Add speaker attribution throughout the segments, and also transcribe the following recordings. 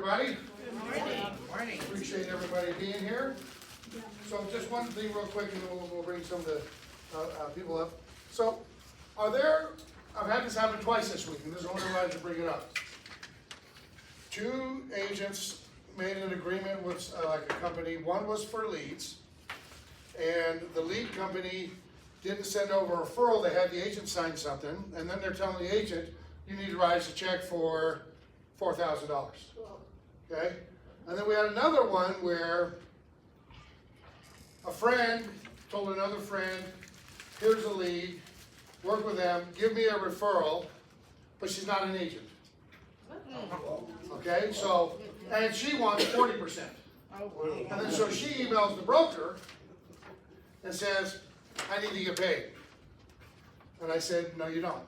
Speaker 1: everybody.
Speaker 2: Good morning.
Speaker 1: Appreciate everybody being here. So just one thing real quick, and then we'll bring some of the people up. So I've had this happen twice this week, and this is the only reason to bring it up. Two agents made an agreement with like a company. One was for leads, and the lead company didn't send over a referral. They had the agent sign something, and then they're telling the agent, you need to write us a check for $4,000. Okay? And then we had another one where a friend told another friend, here's a lead, work with them, give me a referral, but she's not an agent. Okay, so, and she wants 40%. And then so she emails the broker and says, I need to get paid. And I said, no, you don't.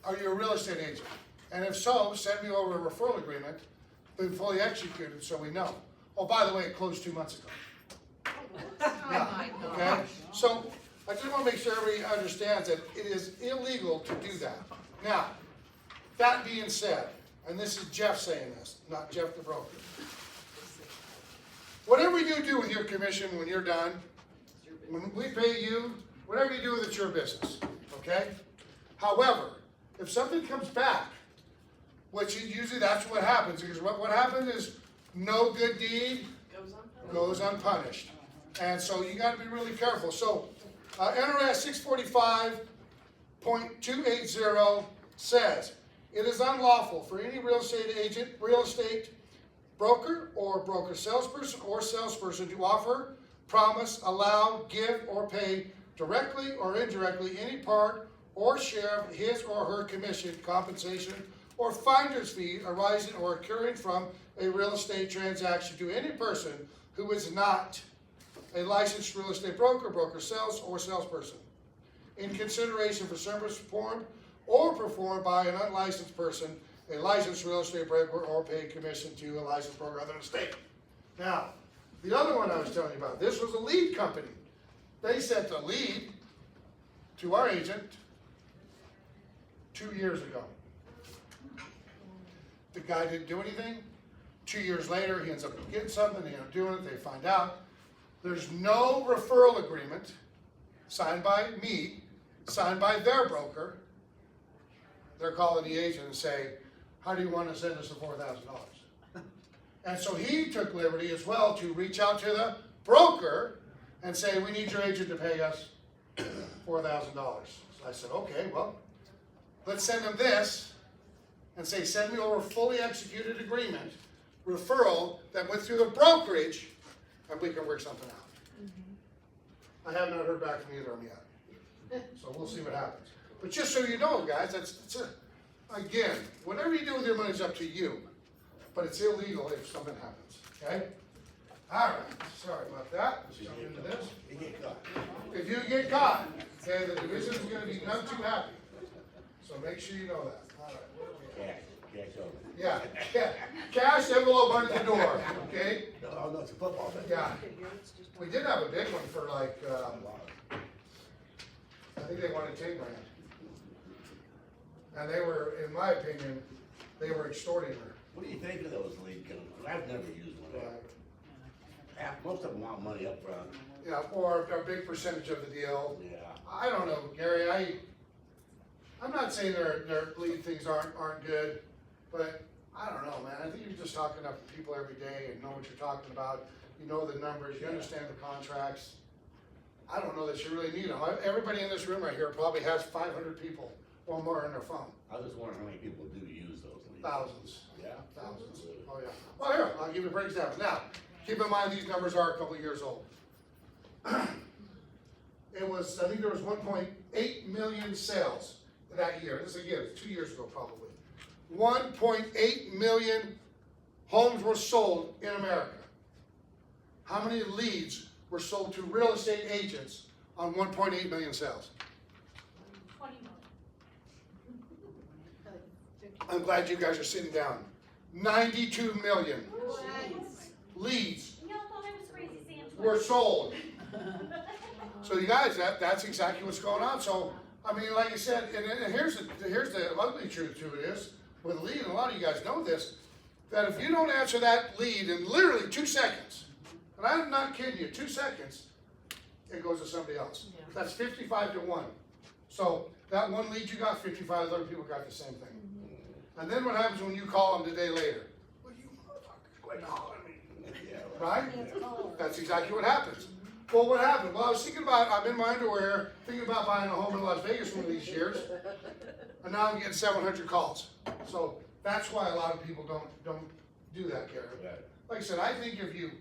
Speaker 1: Are you a real estate agent? And if so, send me over a referral agreement, been fully executed so we know. Oh, by the way, it closed 2 months ago. Yeah, okay? So I just want to make sure everybody understands that it is illegal to do that. Now, that being said, and this is Jeff saying this, not Jeff the broker. Whatever you do with your commission when you're done, when we pay you, whatever you do with it's your business, okay? However, if something comes back, which usually that's what happens, because what happens is no good deed goes unpunished. And so you got to be really careful. So NRS 645.280 says, it is unlawful for any real estate agent, real estate broker, or broker salesperson or salesperson to offer, promise, allow, give, or pay directly or indirectly any part or share of his or her commission, compensation, or finder's fee arising or occurring from a real estate transaction to any person who is not a licensed real estate broker, broker sales, or salesperson, in consideration for service performed or performed by an unlicensed person, a licensed real estate broker, or paid commission to a licensed broker other than the state. Now, the other one I was telling you about, this was a lead company. They sent a lead to our agent 2 years ago. The guy didn't do anything. 2 years later, he ends up getting something, they end up doing it, they find out. There's no referral agreement signed by me, signed by their broker. They're calling the agent and say, how do you want to send us the $4,000? And so he took liberty as well to reach out to the broker and say, we need your agent to pay us $4,000. So I said, okay, well, let's send them this and say, send me over a fully executed agreement, referral that went through the brokerage, and we can work something out. I have not heard back from either of them yet. So we'll see what happens. But just so you know, guys, again, whatever you do with your money is up to you. But it's illegal if something happens, okay? All right, sorry about that. Let's jump into this. If you get caught, okay, the division is going to be none too happy. So make sure you know that. All right.
Speaker 3: Cash over.
Speaker 1: Yeah, cash envelope under the door, okay?
Speaker 3: Oh, no, it's a football thing.
Speaker 1: Yeah. We did have a big one for like, I think they wanted 10 grand. And they were, in my opinion, they were extorting her.
Speaker 3: What do you think of those lead companies? I've never used one. Most of them want money up front.
Speaker 1: Yeah, or a big percentage of the deal.
Speaker 3: Yeah.
Speaker 1: I don't know, Gary, I'm not saying their lead things aren't good, but I don't know, man. I think you're just talking to people every day and know what you're talking about. You know the numbers, you understand the contracts. I don't know that you really need them. Everybody in this room right here probably has 500 people or more on their phone.
Speaker 3: I was just wondering how many people do use those leads.
Speaker 1: Thousands.
Speaker 3: Yeah.
Speaker 1: Thousands. Oh, yeah. Well, here, I'll give you a for example. Now, keep in mind these numbers are a couple of years old. It was, I think there was 1.8 million sales that year. This again, 2 years ago probably. 1.8 million homes were sold in America. How many leads were sold to real estate agents on 1.8 million sales?
Speaker 2: 20 million.
Speaker 1: I'm glad you guys are sitting down. 92 million leads
Speaker 2: Y'all thought I was crazy saying 20.
Speaker 1: were sold. So you guys, that's exactly what's going on. So I mean, like you said, and here's the ugly truth to it is with lead, and a lot of you guys know this. that if you don't answer that lead in literally 2 seconds, and I'm not kidding you, 2 seconds, it goes to somebody else.
Speaker 2: Yeah.
Speaker 1: That's 55 to 1. So that one lead you got, 55 other people got the same thing. And then what happens when you call them the day later? Well, you motherfuckers quit calling me.
Speaker 3: Yeah,
Speaker 1: Right? That's exactly what happens. Well, what happened? Well, I was thinking about, I'm in my underwear, thinking about buying a home in Las Vegas one of these years, and now I'm getting 700 calls. So that's why a lot of people don't do that, Karen. Like I said, I think if you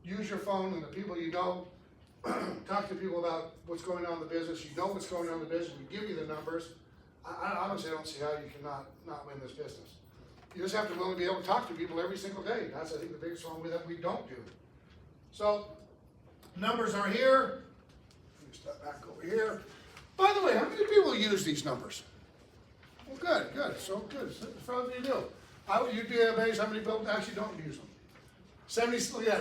Speaker 1: use your phone and the people you know, talk to people about what's going on in the business, you know what's going on in the business, we give you the numbers, I honestly don't see how you can not win this business. You just have to really be able to talk to people every single day. That's, I think, the biggest one that we don't do. So, numbers are here. Let me step back over here. By the way, how many people use these numbers? Well, good. So good. Probably you do. You'd be amazed how many people actually don't use them. 75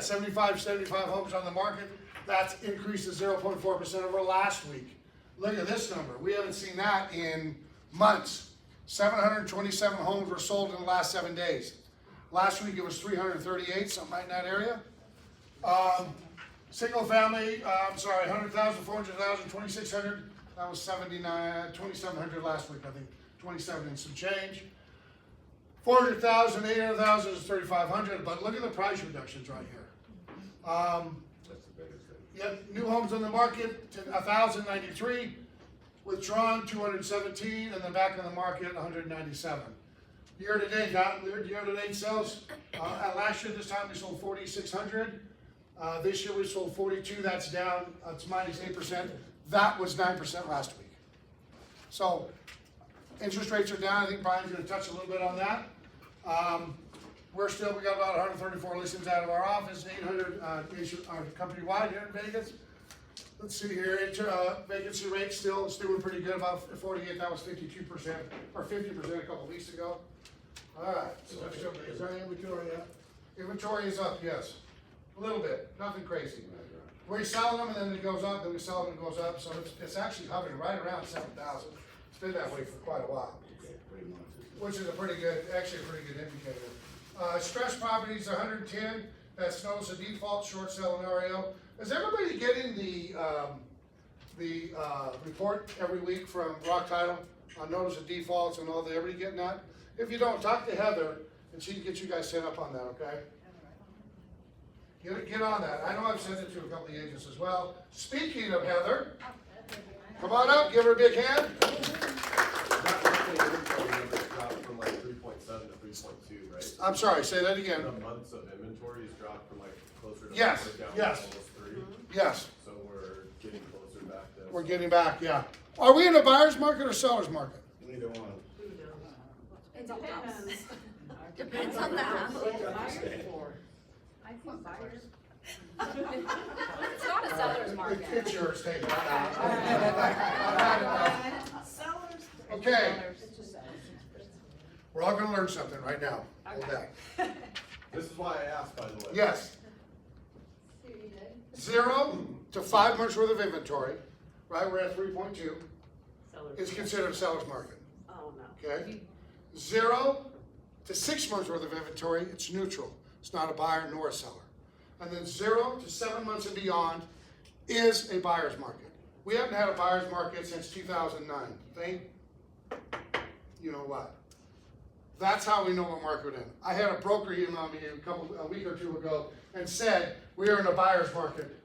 Speaker 1: homes on the market. That's increased to 0.4% over last week. Look at this number. We haven't seen that in months. 727 homes were sold in the last 7 days. Last week it was 338, something like in that area. Single family, 100,000, 400,000, 2,600. That was 2,700 last week, I think. 27 and some change. 400,000, 800,000 is 3,500. But look at the price reductions right here.
Speaker 3: That's the biggest thing.
Speaker 1: Yep, new homes on the market, 1,093, withdrawn 217, and then back on the market 197. Year-to-date sales, last year this time we sold 4,600. This year we sold 42, that's down, it's minus 8%. That was 9% last week. So interest rates are down, I think Brian's gonna touch a little bit on that. We got about 134 listings out of our office, 800 company-wide here in Vegas. Let's see here, vacancy rate still doing pretty good, about 48, that was 52%, or 50% a couple weeks ago. All right, so is there any inventory yet? Inventory is up, yes, a little bit, nothing crazy. We sell them and then it goes up, then we sell them and it goes up, so it's actually hovering right around 7,000. It's been that way for quite a while, which is actually a pretty good indicator. Stress properties, 110, that's notice of default, short sale scenario. Is everybody getting the report every week from Rock Title on notice of defaults and all that? Everybody getting that? If you don't, talk to Heather and she can get you guys set up on that, okay? Get on that. I know I've sent it to a couple of agents as well. Speaking of Heather, come on up, give her a big hand.
Speaker 4: From like 3.7 to 3.2, right?
Speaker 1: I'm sorry, say that again.
Speaker 4: The months of inventory has dropped from like closer to
Speaker 1: Yes,
Speaker 4: down to
Speaker 1: yes.
Speaker 4: almost 3.
Speaker 1: Yes,
Speaker 4: So we're getting closer back to.
Speaker 1: we're getting back, yeah. Are we in a buyer's market or seller's market?
Speaker 3: Neither one.
Speaker 2: It's all house.
Speaker 5: Depends on the house.
Speaker 2: I think buyers. It's not a seller's market.
Speaker 1: It's yours, take it. Okay, we're all gonna learn something right now. Hold that.
Speaker 4: This is why I asked, by the way.
Speaker 1: Yes. 0 to 5 months worth of inventory, right, we're at 3.2, is considered a seller's market,
Speaker 5: Oh, no.
Speaker 1: okay? 0 to 6 months worth of inventory, it's neutral. It's not a buyer nor a seller. And then 0 to 7 months and beyond is a buyer's market. We haven't had a buyer's market since 2009. Thank you know what? That's how we know what market we're in. I had a broker email me a week or two ago and said, we are in a buyer's market.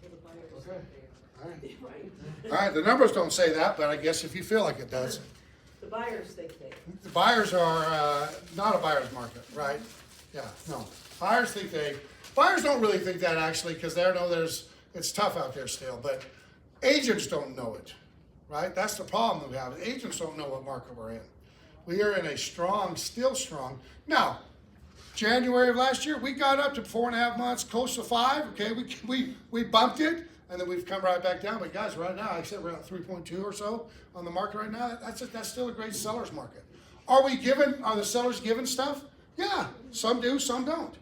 Speaker 1: Okay. All right. All right, the numbers don't say that, but I guess if you feel like it does.
Speaker 5: The buyers think they.
Speaker 1: The buyers are not a buyer's market, right? Yeah, no. Buyers don't really think that actually, because they know it's tough out there still, but agents don't know it, right? That's the problem that we have. Agents don't know what market we're in. We are in a still strong. Now, January of last year, we got up to 4.5 months, close to 5. Okay, we bumped it, and then we've come right back down. But guys, right now, I said we're at 3.2 or so on the market right now. That's still a great seller's market. Are the sellers given stuff? Yeah, some do, some don't,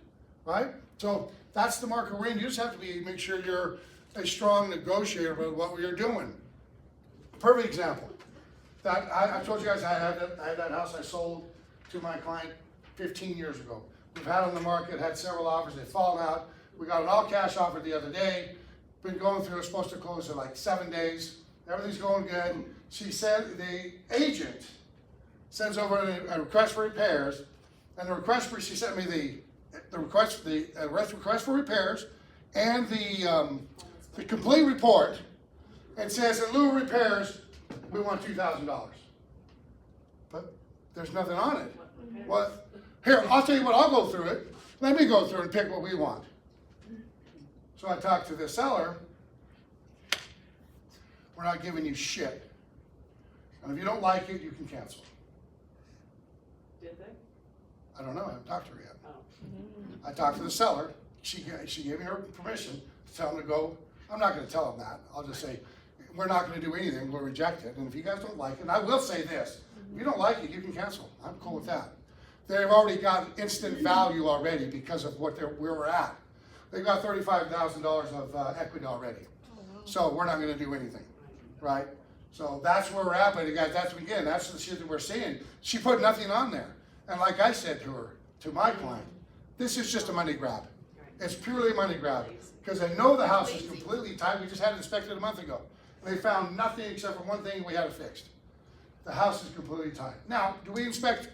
Speaker 1: right? So that's the market we're in. You just have to make sure you're a strong negotiator about what you're doing. Perfect example. That I told you guys I had that house I sold to my client 15 years ago. We've had on the market, had several offers, they've fallen out. We got an all-cash offer the other day, been going through, it's supposed to close in like 7 days. Everything's going good. She said the agent sends over a request for repairs, and she sent me the request for repairs and the complete report, and says in lieu of repairs, we want $2,000. But there's nothing on it. What? Here, I'll tell you what, I'll go through it. Let me go through and pick what we want. So I talked to the seller. We're not giving you shit. And if you don't like it, you can cancel.
Speaker 5: Did they?
Speaker 1: I don't know, I haven't talked to her yet.
Speaker 5: Oh.
Speaker 1: I talked to the seller. She gave me her permission to tell him to go. I'm not gonna tell him that. I'll just say, we're not gonna do anything, we'll reject it. And if you guys don't like it, and I will say this, if you don't like it, you can cancel. I'm cool with that. They've already got instant value already because of where we're at. They've got $35,000 of equity already. So we're not gonna do anything, right? So that's where we're at, but guys, that's the shit that we're seeing. She put nothing on there. And like I said to her, to my client, this is just a money grab. It's purely a money grab. Because I know the house is completely tight. We just had it inspected a month ago. And they found nothing except for one thing we had it fixed. The house is completely tight. Now, do we expect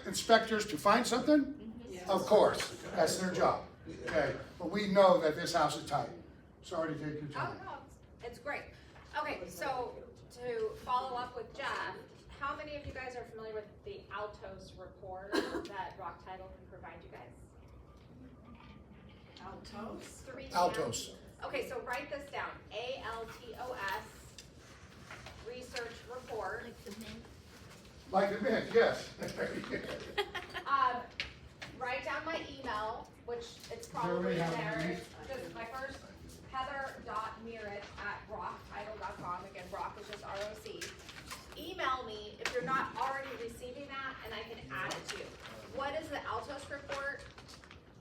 Speaker 1: inspectors to find something?
Speaker 5: Yes.
Speaker 1: Of course, that's their job. Okay, but we know that this house is tight. Sorry to take your
Speaker 2: Oh,
Speaker 1: time.
Speaker 2: no, it's great. Okay, so to follow up with Jeff, how many of you guys are familiar with the Altos report that Rock Title can provide you guys?
Speaker 5: Altos?
Speaker 2: 3
Speaker 1: Altos.
Speaker 2: Okay, so write this down, ALTOS, research report.
Speaker 1: Like the mint, yes.
Speaker 2: Write down my email, which it's probably
Speaker 1: Everybody have
Speaker 2: there.
Speaker 1: one?
Speaker 2: It's just my first, heather.merit@brocktitle.com. Again, Brock is just ROC. Email me if you're not already receiving that, and I can add it to you. What is the Altos report?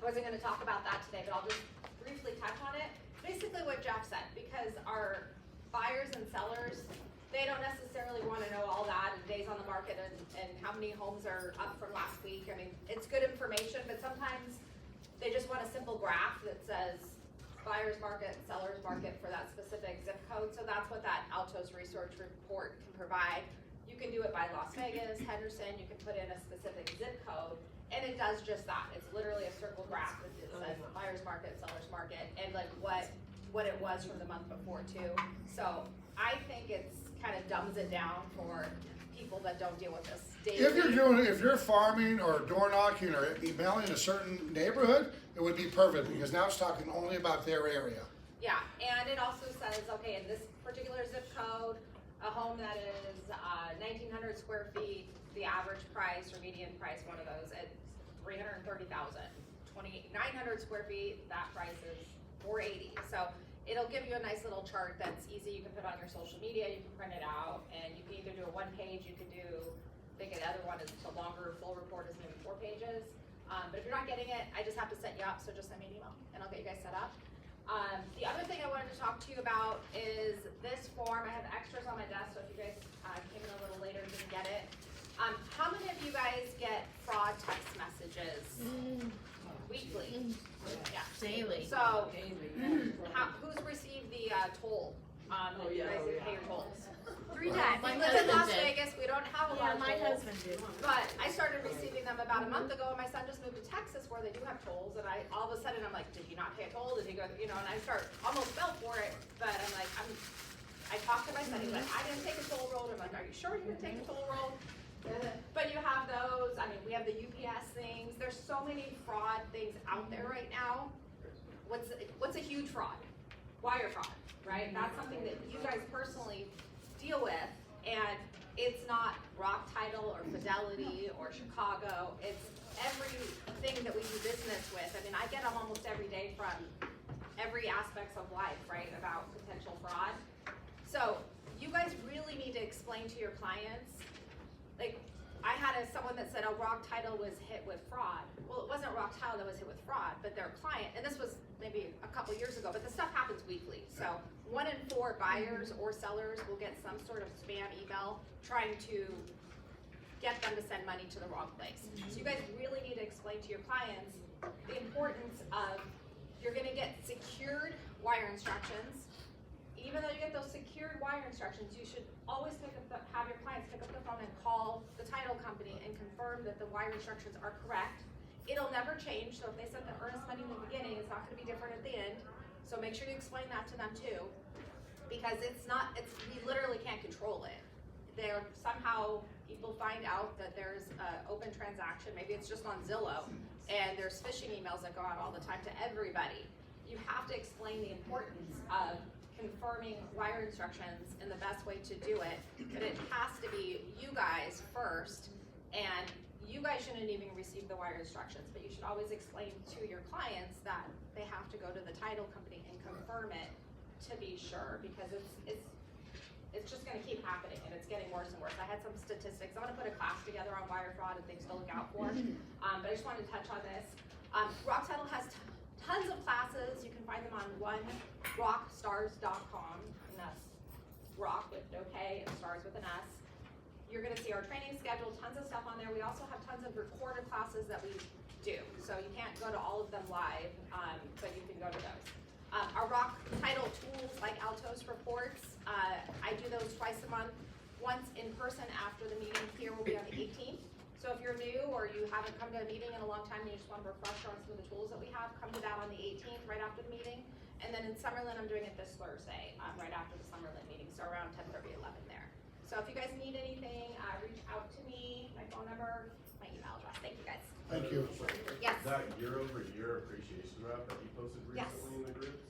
Speaker 2: I wasn't gonna talk about that today, but I'll just briefly touch on it. Basically what Jeff said, because our buyers and sellers, they don't necessarily wanna know all that, and days on the market, and how many homes are up from last week. I mean, it's good information, but sometimes they just want a simple graph that says buyer's market, seller's market for that specific zip code. So that's what that Altos research report can provide. You can do it by Las Vegas, Henderson, you can put in a specific zip code, and it does just that. It's literally a circle graph that says buyer's market, seller's market, and like what it was from the month before too. So I think it's kind of dumbs it down for people that don't deal with this daily.
Speaker 1: If you're farming or door knocking or emailing a certain neighborhood, it would be perfect because now it's talking only about their area.
Speaker 2: Yeah, and it also says, okay, in this particular zip code, a home that is 1,900 square feet, the average price or median price, one of those, at $330,000. 2,900 square feet, that price is $480. So it'll give you a nice little chart that's easy. You can put on your social media, you can print it out, and you can either do a 1 page, you can do, I think the other one is the longer full report is maybe 4 pages. But if you're not getting it, I just have to set you up, so just send me an email and I'll get you guys set up. The other thing I wanted to talk to you about is this form. I have extras on my desk, so if you guys came in a little later and didn't get it. How many of you guys get fraud text messages weekly? Yeah.
Speaker 6: Daily.
Speaker 2: So,
Speaker 5: Daily.
Speaker 2: who's received the toll that
Speaker 5: Oh,
Speaker 2: you
Speaker 5: yeah,
Speaker 2: guys
Speaker 5: oh, yeah.
Speaker 2: pay your tolls?
Speaker 6: 3 times.
Speaker 2: We
Speaker 6: My
Speaker 2: live in Las
Speaker 6: husband did.
Speaker 2: Vegas, we don't have a lot
Speaker 6: Yeah,
Speaker 2: of
Speaker 6: my
Speaker 2: tolls.
Speaker 6: husband did.
Speaker 2: But I started receiving them about a month ago, and my son just moved to Texas where they do have tolls, and all of a sudden I'm like, did he not pay a toll? Did he go, and I almost fell for it, but I'm like, I talked to my son, he's like, I didn't take a toll road. I'm like, are you sure you didn't take a toll road? But you have those, we have the UPS things, there's so many fraud things out there right now. What's a huge fraud? Wire fraud, right? That's something that you guys personally deal with, and it's not Rock Title or Fidelity or Chicago. It's everything that we do business with. I get them almost every day from every aspect of life, right, about potential fraud. So you guys really need to explain to your clients, like, I had someone that said, oh, Rock Title was hit with fraud. Well, it wasn't Rock Title that was hit with fraud, but their client, and this was maybe a couple years ago, but the stuff happens weekly. So 1 in 4 buyers or sellers will get some sort of spam email trying to get them to send money to the wrong place. So you guys really need to explain to your clients the importance of, you're gonna get secured wire instructions. Even though you get those secured wire instructions, you should always have your clients pick up the phone and call the title company and confirm that the wire instructions are correct. It'll never change, so if they sent the earnest money in the beginning, it's not gonna be different at the end. So make sure you explain that to them too, because we literally can't control it. Somehow people find out that there's an open transaction, maybe it's just on Zillow, and there's phishing emails that go out all the time to everybody. You have to explain the importance of confirming wire instructions and the best way to do it, but it has to be you guys first, and you guys shouldn't even receive the wire instructions, but you should always explain to your clients that they have to go to the title company and confirm it to be sure, because it's just gonna keep happening and it's getting worse and worse. I had some statistics. I'm gonna put a class together on wire fraud and things to look out for, but I just wanted to touch on this. Rock Title has tons of classes. You can find them on rockstars.com, and that's rock with no K and stars with an S. You're gonna see our training schedule, tons of stuff on there. We also have tons of recorded classes that we do. So you can't go to all of them live, but you can go to those. Our Rock Title tools like Altos reports, I do those twice a month. Once in person after the meeting here will be on the 18th. So if you're new or you haven't come to a meeting in a long time and you just want a refresher on some of the tools that we have, come to that on the 18th, right after the meeting. And then in Summerlin, I'm doing it this Thursday, right after the Summerlin meeting, so around 10:30, 11 there. So if you guys need anything, reach out to me, my phone number, my email address. Thank you guys.
Speaker 1: Thank you.
Speaker 2: Yes.
Speaker 4: That year-over-year appreciation rep that you posted
Speaker 2: Yes.
Speaker 4: recently in the groups,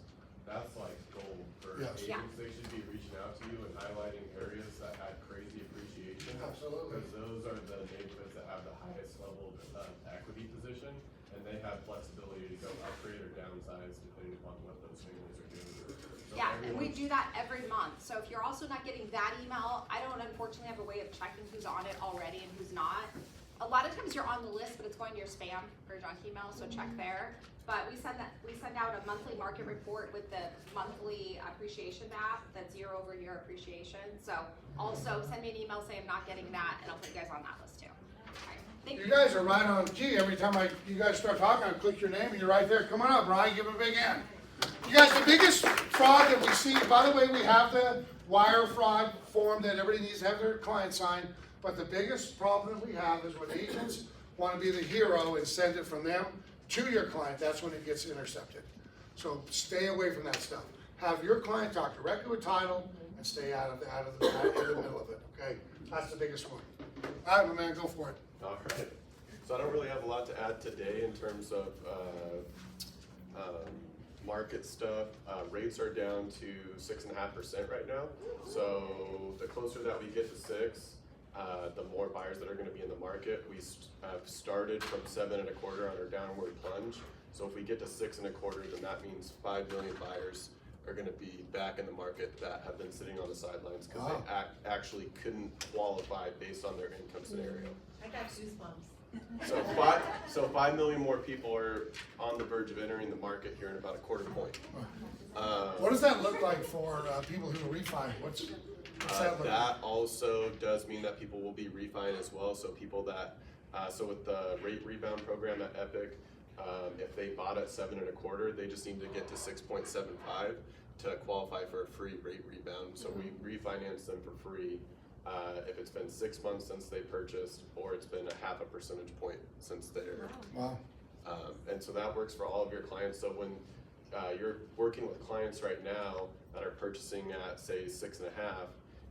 Speaker 4: that's like gold for
Speaker 1: Yes.
Speaker 4: agents.
Speaker 2: Yeah.
Speaker 4: They should be reaching out to you and highlighting areas that had crazy appreciation.
Speaker 1: Absolutely.
Speaker 4: Because those are the neighborhoods that have the highest level of equity position, and they have flexibility to go upgrade or downsize depending upon what those families are doing. So
Speaker 2: Yeah, and we
Speaker 4: everyone's-
Speaker 2: do that every month. So if you're also not getting that email, I don't unfortunately have a way of checking who's on it already and who's not. A lot of times you're on the list, but it's going to your spam or junk email, so check there. But we send out a monthly market report with the monthly appreciation map, that's year over year appreciation. So also send me an email saying I'm not getting that, and I'll put you guys on that list too. All right, thank
Speaker 1: You
Speaker 2: you.
Speaker 1: guys are right on key. Every time you guys start talking, I click your name and you're right there. Come on up, Ryan, give him a big hand. You guys, the biggest fraud that we see, by the way, we have the wire fraud form that everybody needs to have their client sign, but the biggest problem that we have is when agents want to be the hero and send it from them to your client, that's when it gets intercepted. So stay away from that stuff. Have your client talk directly with title and stay out of the middle of it, okay? That's the biggest one. All right, my man, go for it.
Speaker 4: All right. So I don't really have a lot to add today in terms of market stuff. Rates are down to 6.5% right now. So the closer that we get to 6, the more buyers that are going to be in the market. We started from 7.25 on our downward plunge. So if we get to 6.25, then that means 5 million buyers are going to be back in the market that have been sitting on the sidelines because
Speaker 1: Wow.
Speaker 4: they actually couldn't qualify based on their income scenario.
Speaker 5: I got goosebumps.
Speaker 4: So 5 million more people are on the verge of entering the market here in about a quarter point.
Speaker 1: What does that look like for people who refi? What's that look like?
Speaker 4: That also does mean that people will be refining as well. So people that, so with the rate rebound program at Epic, if they bought at 7.25, they just need to get to 6.75 to qualify for a free rate rebound. So we refinance them for free if it's been 6 months since they purchased, or it's been 0.5 percentage point since they're.
Speaker 1: Wow.
Speaker 4: And so that works for all of your clients. So when you're working with clients right now that are purchasing at say 6.5,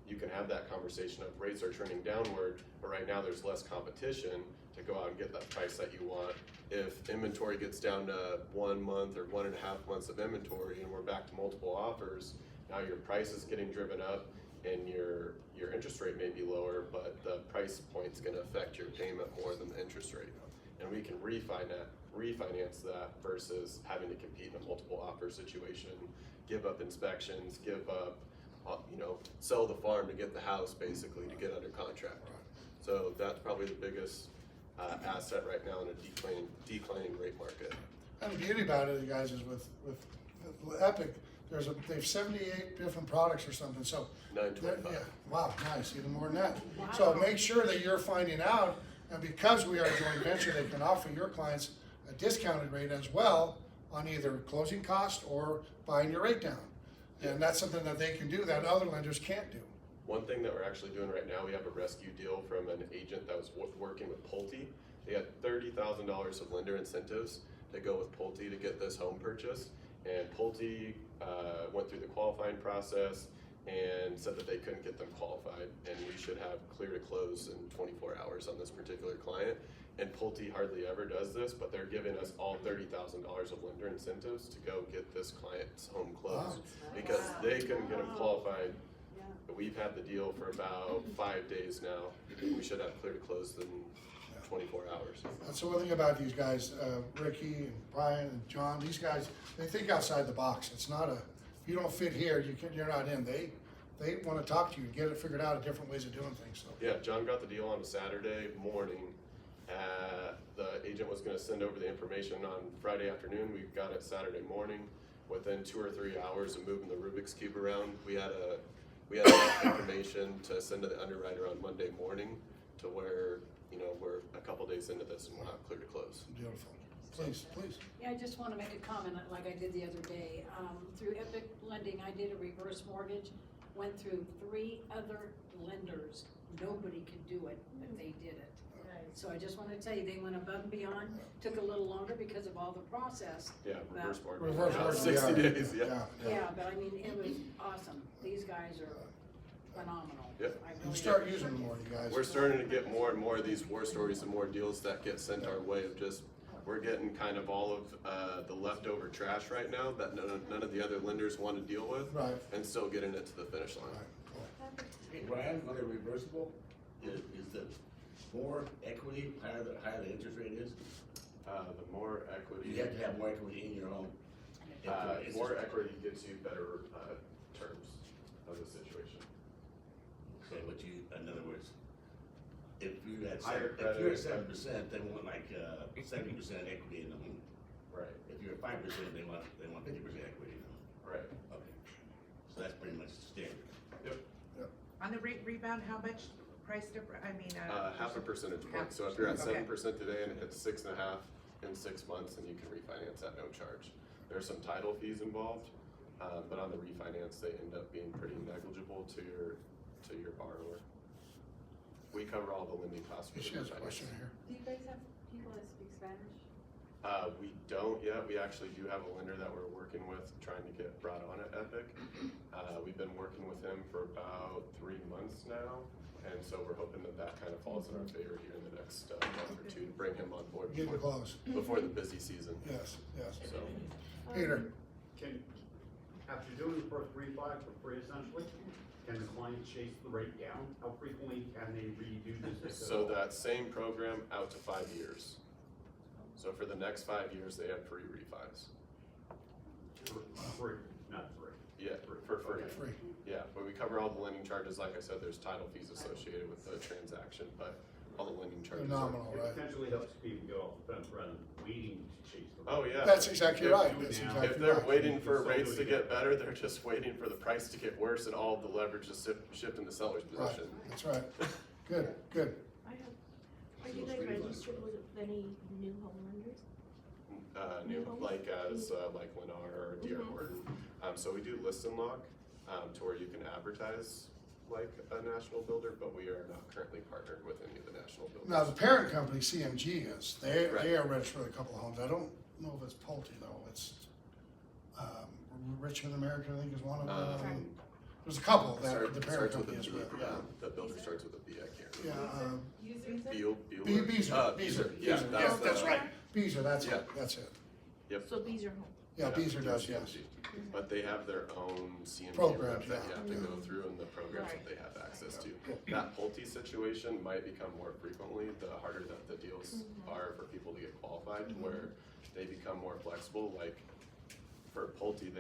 Speaker 4: you can have that conversation of rates are trending downward, but right now there's less competition to go out and get that price that you want. If inventory gets down to 1 month or 1.5 months of inventory and we're back to multiple offers, now your price is getting driven up and your interest rate may be lower, but the price point's gonna affect your payment more than the interest rate. And we can refinance that versus having to compete in a multiple offer situation, give up inspections, give up, sell the farm to get the house basically to get under contract. So that's probably the biggest asset right now in a declining rate market.
Speaker 1: And the beauty about it, you guys, is with Epic, they've 78 different products or something, so. Yeah,
Speaker 4: 925.
Speaker 1: wow, nice, even more than that. So make sure that you're finding out, and because we are a joint venture, they can offer your clients a discounted rate as well on either closing cost or buying your rate down. And that's something that they can do that other lenders can't do.
Speaker 4: One thing that we're actually doing right now, we have a rescue deal from an agent that was working with Pulte. They had $30,000 of lender incentives to go with Pulte to get this home purchased. And Pulte went through the qualifying process and said that they couldn't get them qualified, and we should have clear to close in 24 hours on this particular client. And Pulte hardly ever does this, but they're giving us all $30,000 of lender incentives to go get this client's home closed because they couldn't get them qualified. We've had the deal for about 5 days now. We should have clear to close in 24 hours.
Speaker 1: That's the one thing about these guys, Ricky and Brian and John, these guys, they think outside the box. It's not if you don't fit here, you're not in. They wanna talk to you and get it figured out, different ways of doing things, so.
Speaker 4: Yeah, John got the deal on a Saturday morning. The agent was gonna send over the information on Friday afternoon. We got it Saturday morning. Within 2 or 3 hours of moving the Rubik's Cube around, we had enough information to send to the underwriter on Monday morning to where, we're a couple days into this and we'll have clear to close.
Speaker 1: Beautiful. Please, please.
Speaker 6: Yeah, I just wanna make a comment like I did the other day. Through Epic Lending, I did a reverse mortgage, went through 3 other lenders. Nobody could do it, but they did it. So I just wanna tell you, they went above and beyond, took a little longer because of all the process.
Speaker 4: Yeah, reverse mortgage.
Speaker 1: Reverse mortgage,
Speaker 4: 60
Speaker 1: yeah.
Speaker 4: days, yeah.
Speaker 6: Yeah, but I mean, it was awesome. These guys are phenomenal.
Speaker 4: Yep.
Speaker 6: I
Speaker 1: You
Speaker 6: really
Speaker 1: start using them more, you guys.
Speaker 4: We're starting to get more and more of these war stories and more deals that get sent our way of just, we're getting kind of all of the leftover trash right now that none of the other lenders want to deal with.
Speaker 1: Right.
Speaker 4: And still getting it to the finish line.
Speaker 1: Right, cool.
Speaker 3: Hey, Brian, on the reversible, is the more equity, higher the interest rate is?
Speaker 4: The more equity.
Speaker 3: You have to have more equity in your home.
Speaker 4: More equity gives you better terms of the situation.
Speaker 3: Okay, but in other words, if you're at
Speaker 4: Higher
Speaker 3: if you're at
Speaker 4: credit.
Speaker 3: 7%, they want like 70% equity in the home.
Speaker 4: Right.
Speaker 3: If you're at 5%, they want 50% equity in the home.
Speaker 4: Right.
Speaker 3: Okay, so that's pretty much standard.
Speaker 4: Yep.
Speaker 7: On the rate rebound, how much price difference,
Speaker 4: Half a percentage point. So if you're at 7% today and it hits 6.5 in 6 months, then you can refinance at no charge. There's some title fees involved, but on the refinance, they end up being pretty negligible to your borrower. We cover all the lending costs for the
Speaker 1: She has a
Speaker 4: refinance.
Speaker 1: question here.
Speaker 5: Do you guys have people that speak Spanish?
Speaker 4: We don't yet. We actually do have a lender that we're working with, trying to get brought on at Epic. We've been working with him for about 3 months now, and so we're hoping that kind of falls in our favor here in the next month or two to bring him on board
Speaker 1: Getting close.
Speaker 4: before the busy season.
Speaker 1: Yes, yes.
Speaker 4: So,
Speaker 1: Peter,
Speaker 8: After doing the first refi for free essentially, can the client chase the rate down? How frequently can they redo this? if at
Speaker 4: so
Speaker 8: all?
Speaker 4: that same program out to 5 years. So for the next 5 years, they have free refis.
Speaker 8: Free, not free.
Speaker 4: Yeah, for free.
Speaker 1: free.
Speaker 4: Yeah, but we cover all the lending charges. Like I said, there's title fees associated with the transaction, but all the lending charges. are-
Speaker 1: Phenomenal,
Speaker 8: It
Speaker 1: right?
Speaker 8: potentially helps people get off the fence rather than waiting to chase the rate.
Speaker 4: Oh, yeah.
Speaker 1: That's exactly
Speaker 4: If-
Speaker 1: right. That's exactly
Speaker 4: If they're
Speaker 1: right.
Speaker 4: waiting for
Speaker 8: So
Speaker 4: rates
Speaker 8: do
Speaker 4: to
Speaker 8: it
Speaker 4: get
Speaker 8: again.
Speaker 4: better, they're just waiting for the price to get worse and all of the leverage to shift in the seller's
Speaker 1: Right,
Speaker 4: position.
Speaker 1: that's right. Good, good.
Speaker 9: Are you guys registered with any new home lenders?
Speaker 4: Like Lennar or D.R.
Speaker 9: Mhm.
Speaker 4: Horton. So we do list and lock, to where you can advertise like a national builder, but we are not currently partnered with any of the national builders.
Speaker 1: Now, the parent company, CMG, is, they
Speaker 4: Right.
Speaker 1: are registered with a couple of homes. I don't know if it's Pulte though. It's, Richmond American, I think, is one of them. There's a couple that the parent
Speaker 4: Starts with
Speaker 1: company
Speaker 4: a
Speaker 1: is
Speaker 4: B,
Speaker 1: with,
Speaker 4: yeah,
Speaker 1: yeah.
Speaker 4: the builder starts with a B, I can't
Speaker 1: Yeah,
Speaker 4: remember.
Speaker 5: User?
Speaker 1: Beazer.
Speaker 4: Beazer, yeah,
Speaker 1: Yes, that's
Speaker 4: the-
Speaker 1: right. Beazer, that's
Speaker 4: Yeah.
Speaker 1: it, that's it.
Speaker 4: Yep.
Speaker 9: So these are home.
Speaker 1: Yeah, Beazer does, yes.
Speaker 4: CMG. But they have their own CMG
Speaker 1: Programs,
Speaker 4: rep that you
Speaker 1: yeah.
Speaker 4: have to go through and the programs that
Speaker 9: Right.
Speaker 4: they have access to. That Pulte situation might become more frequently, the harder that the deals are for people to get qualified, to where they become more flexible, like for Pulte,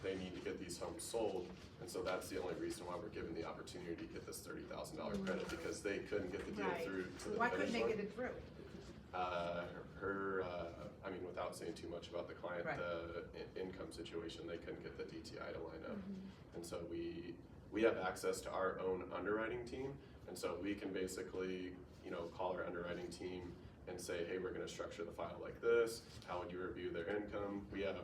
Speaker 4: they need to get these homes sold, and so that's the only reason why we're given the opportunity to get this $30,000 credit, because they couldn't get the deal
Speaker 9: Right.
Speaker 4: through to the
Speaker 7: Why
Speaker 4: finish
Speaker 7: couldn't they
Speaker 4: line.
Speaker 7: get it through?
Speaker 4: Without saying too much about the client,
Speaker 7: Right.
Speaker 4: income situation, they couldn't get the DTI to line up. And so we have access to our own underwriting team, and so we can basically, you know, call our underwriting team and say, hey, we're gonna structure the file like this, how would you review their income? We have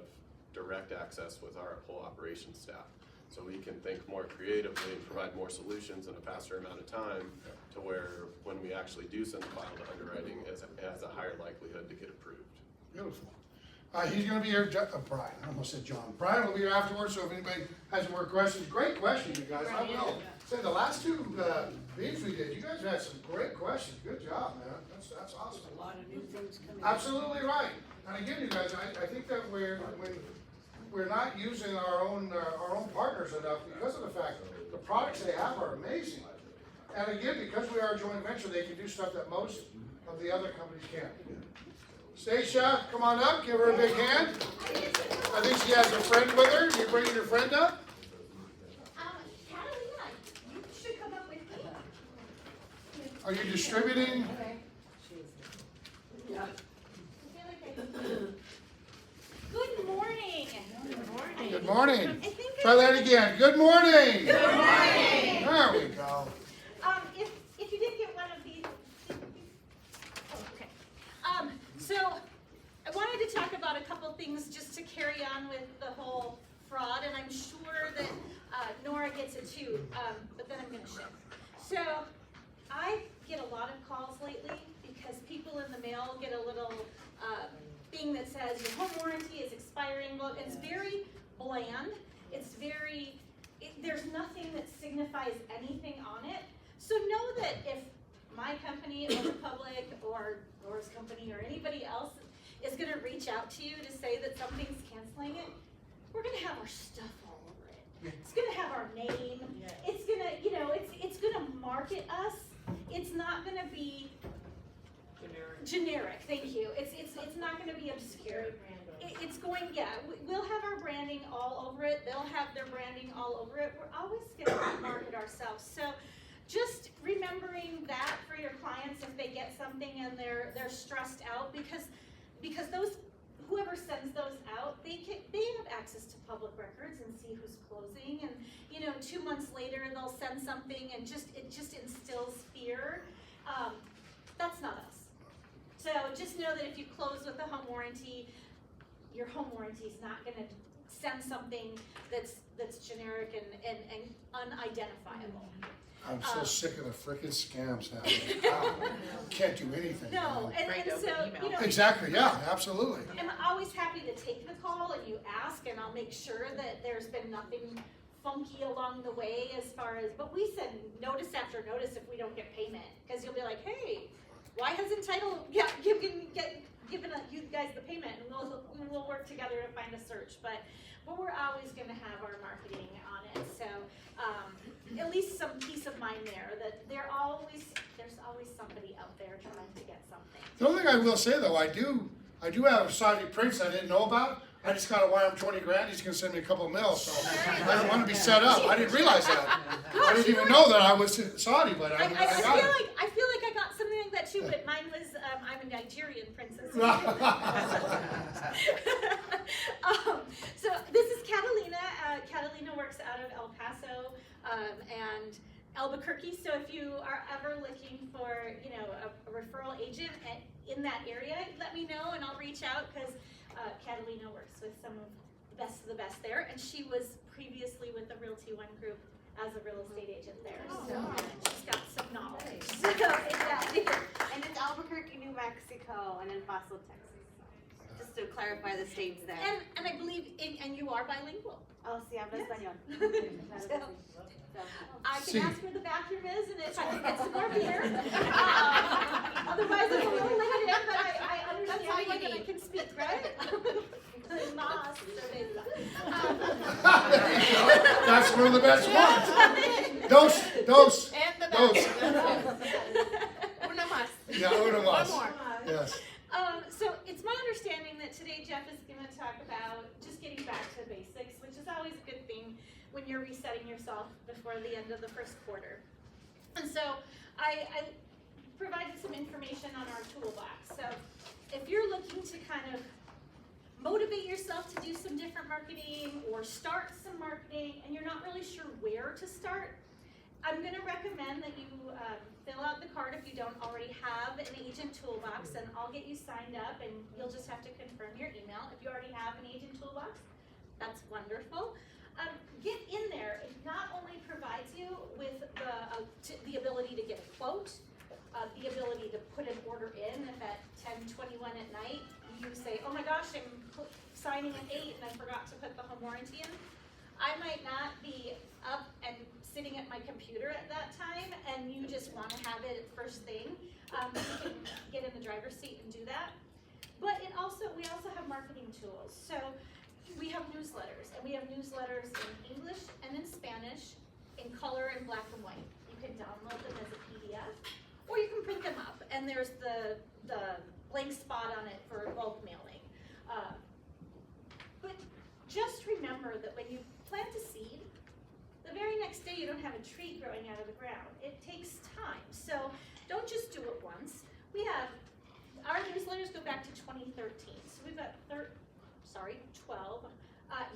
Speaker 4: direct access with our whole operations staff. So we can think more creatively and provide more solutions in a faster amount of time to where when we actually do send the file to underwriting, it has a higher likelihood to get approved.
Speaker 1: Beautiful. He's gonna be here, Brian, I almost said John. Brian will be here afterwards, so if anybody has more questions, great question, you guys, I will. Say, the last two, meetings we did, you guys had some great questions, good job, man, that's awesome.
Speaker 6: A lot of new things coming.
Speaker 1: Absolutely right. And again, you guys, I think that we're not using our own partners enough because of the fact that the products they have are amazing. And again, because we are a joint venture, they can do stuff that most of the other companies can't. Stacia, come on up, give her a big hand. I think she has a friend with her. You bringing your friend up?
Speaker 2: Catalina, you should come up with me.
Speaker 1: Are you distributing?
Speaker 6: Yeah.
Speaker 2: Good morning.
Speaker 1: Good morning.
Speaker 2: I think
Speaker 1: Try that again. Good morning.
Speaker 2: Good morning.
Speaker 1: There we go.
Speaker 2: If you did get one of these, okay. So I wanted to talk about a couple things just to carry on with the whole fraud, and I'm sure that Nora gets it too, but then I'm gonna shift. So I get a lot of calls lately because people in the mail get a little thing that says your home warranty is expiring. Well, it's very bland. It's very, there's nothing that signifies anything on it. So know that if my company or Republic or Nora's company or anybody else is gonna reach out to you to say that something's canceling it, we're gonna have our stuff all over it. It's gonna have our name. It's gonna, you know, it's gonna market us. It's not gonna be generic, thank you. It's not gonna be obscure. It's going, yeah, we'll have our branding all over it. They'll have their branding all over it. We're always gonna market ourselves. So just remembering that for your clients if they get something and they're stressed out, because those, whoever sends those out, they have access to public records and see who's closing, and you know, 2 months later they'll send something and it just instills fear. That's not us. So just know that if you close with a home warranty, your home warranty is not gonna send something that's generic and unidentifiable.
Speaker 1: I'm so sick of the frickin' scams now. Can't do anything.
Speaker 2: No,
Speaker 1: man.
Speaker 2: and so, you know.
Speaker 1: Exactly, yeah, absolutely.
Speaker 2: I'm always happy to take the call and you ask, and I'll make sure that there's been nothing funky along the way as far as, but we send notice after notice if we don't get payment, because you'll be like, hey, why hasn't title given you guys the payment? And we'll work together to find a search, but we're always gonna have our marketing on it, so at least some peace of mind there, that there's always somebody out there trying to get something.
Speaker 1: The only thing I will say though, I do have Saudi prints I didn't know about. I just gotta wire him 20 grand. He's gonna send me a couple of mil, so I don't want to be set up. I didn't realize that. I didn't even know that I was Saudi, but I got it.
Speaker 2: I feel like I got something like that too, but mine was I'm a Nigerian princess. So this is Catalina. Catalina works out of El Paso and Albuquerque. So if you are ever looking for, you know, a referral agent in that area, let me know and I'll reach out, because Catalina works with some of the best there, and she was previously with the Realty One Group as a real estate agent there. So she's got some knowledge. So, exactly.
Speaker 5: And it's Albuquerque, New Mexico, and El Paso, Texas. Just to clarify the states there.
Speaker 2: And I believe, and you are bilingual.
Speaker 5: Oh, sí, hablo
Speaker 2: Yes.
Speaker 5: español.
Speaker 2: I
Speaker 1: See.
Speaker 2: can ask where the bathroom is, and if I can get some more beer. Otherwise, it's a little limited, but I understand
Speaker 5: all you
Speaker 2: that I
Speaker 5: need.
Speaker 2: can speak, right? Mas, cerveza.
Speaker 1: That's one of the best ones. Dos.
Speaker 2: And the
Speaker 1: Dos.
Speaker 2: Una más.
Speaker 1: Yeah, uno más.
Speaker 2: One more.
Speaker 1: Yes.
Speaker 2: So it's my understanding that today Jeff is going to talk about just getting back to the basics, which is always a good thing when you're resetting yourself before the end of the first quarter. And so I provided some information on our toolbox. So if you're looking to kind of
Speaker 10: motivate yourself to do some different marketing or start some marketing and you're not really sure where to start, I'm gonna recommend that you fill out the card if you don't already have an agent toolbox, and I'll get you signed up and you'll just have to confirm your email. If you already have an agent toolbox, that's wonderful. Get in there. It not only provides you with the ability to get a quote, the ability to put an order in if at 10:21 at night you say, oh my gosh, I'm signing at 8 and I forgot to put the home warranty in. I might not be up and sitting at my computer at that time and you just want to have it first thing. You can get in the driver's seat and do that. But we also have marketing tools. So we have newsletters, and we have newsletters in English and in Spanish, in color and black and white. You can download them as a PDF, or you can print them up, and there's the blank spot on it for bulk mailing. But just remember that when you plant a seed, the very next day you don't have a tree growing out of the ground. It takes time, so don't just do it once. Our newsletters go back to 2013, so we've got 12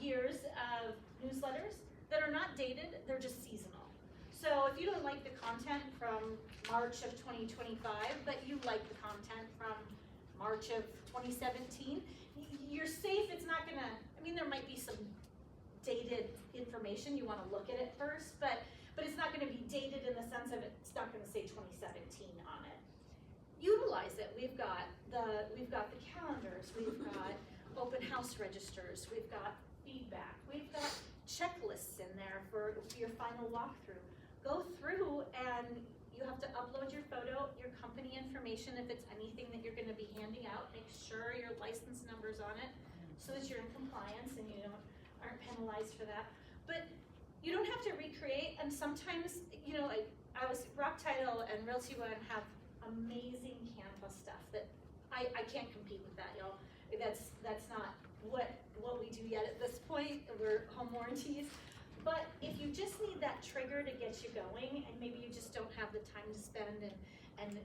Speaker 10: years of newsletters that are not dated, they're just seasonal. So if you don't like the content from March of 2025, but you like the content from March of 2017, you're safe. It's not gonna, there might be some dated information, you wanna look at it first, but it's not gonna be dated in the sense of it's not gonna say 2017 on it. Utilize it. We've got the calendars, we've got open house registers, we've got feedback, we've got checklists in there for your final walkthrough. Go through and you have to upload your photo, your company information, if it's anything that you're gonna be handing out, make sure your license number's on it so that you're in compliance and you aren't penalized for that. But you don't have to recreate, and sometimes, Rock Title and Realty One have amazing Canva stuff that I can't compete with that, y'all. That's not what we do yet at this point. We're home warranties. But if you just need that trigger to get you going, and maybe you just don't have the time to spend and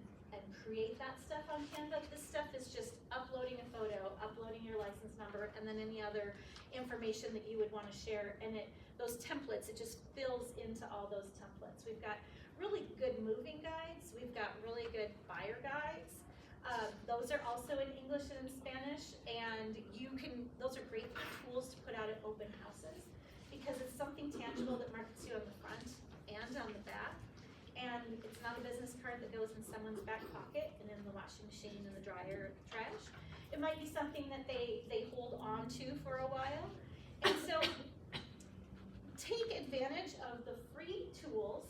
Speaker 10: create that stuff on Canva, this stuff is just uploading a photo, uploading your license number, and then any other information that you would want to share. And those templates, it just fills into all those templates. We've got really good moving guides. We've got really good buyer guides. Those are also in English and in Spanish, and those are great tools to put out at open houses because it's something tangible that markets you on the front and on the back, and it's not a business card that goes in someone's back pocket and in the washing machine and the dryer, trash. It might be something that they hold on to for a while, and so take advantage of the free tools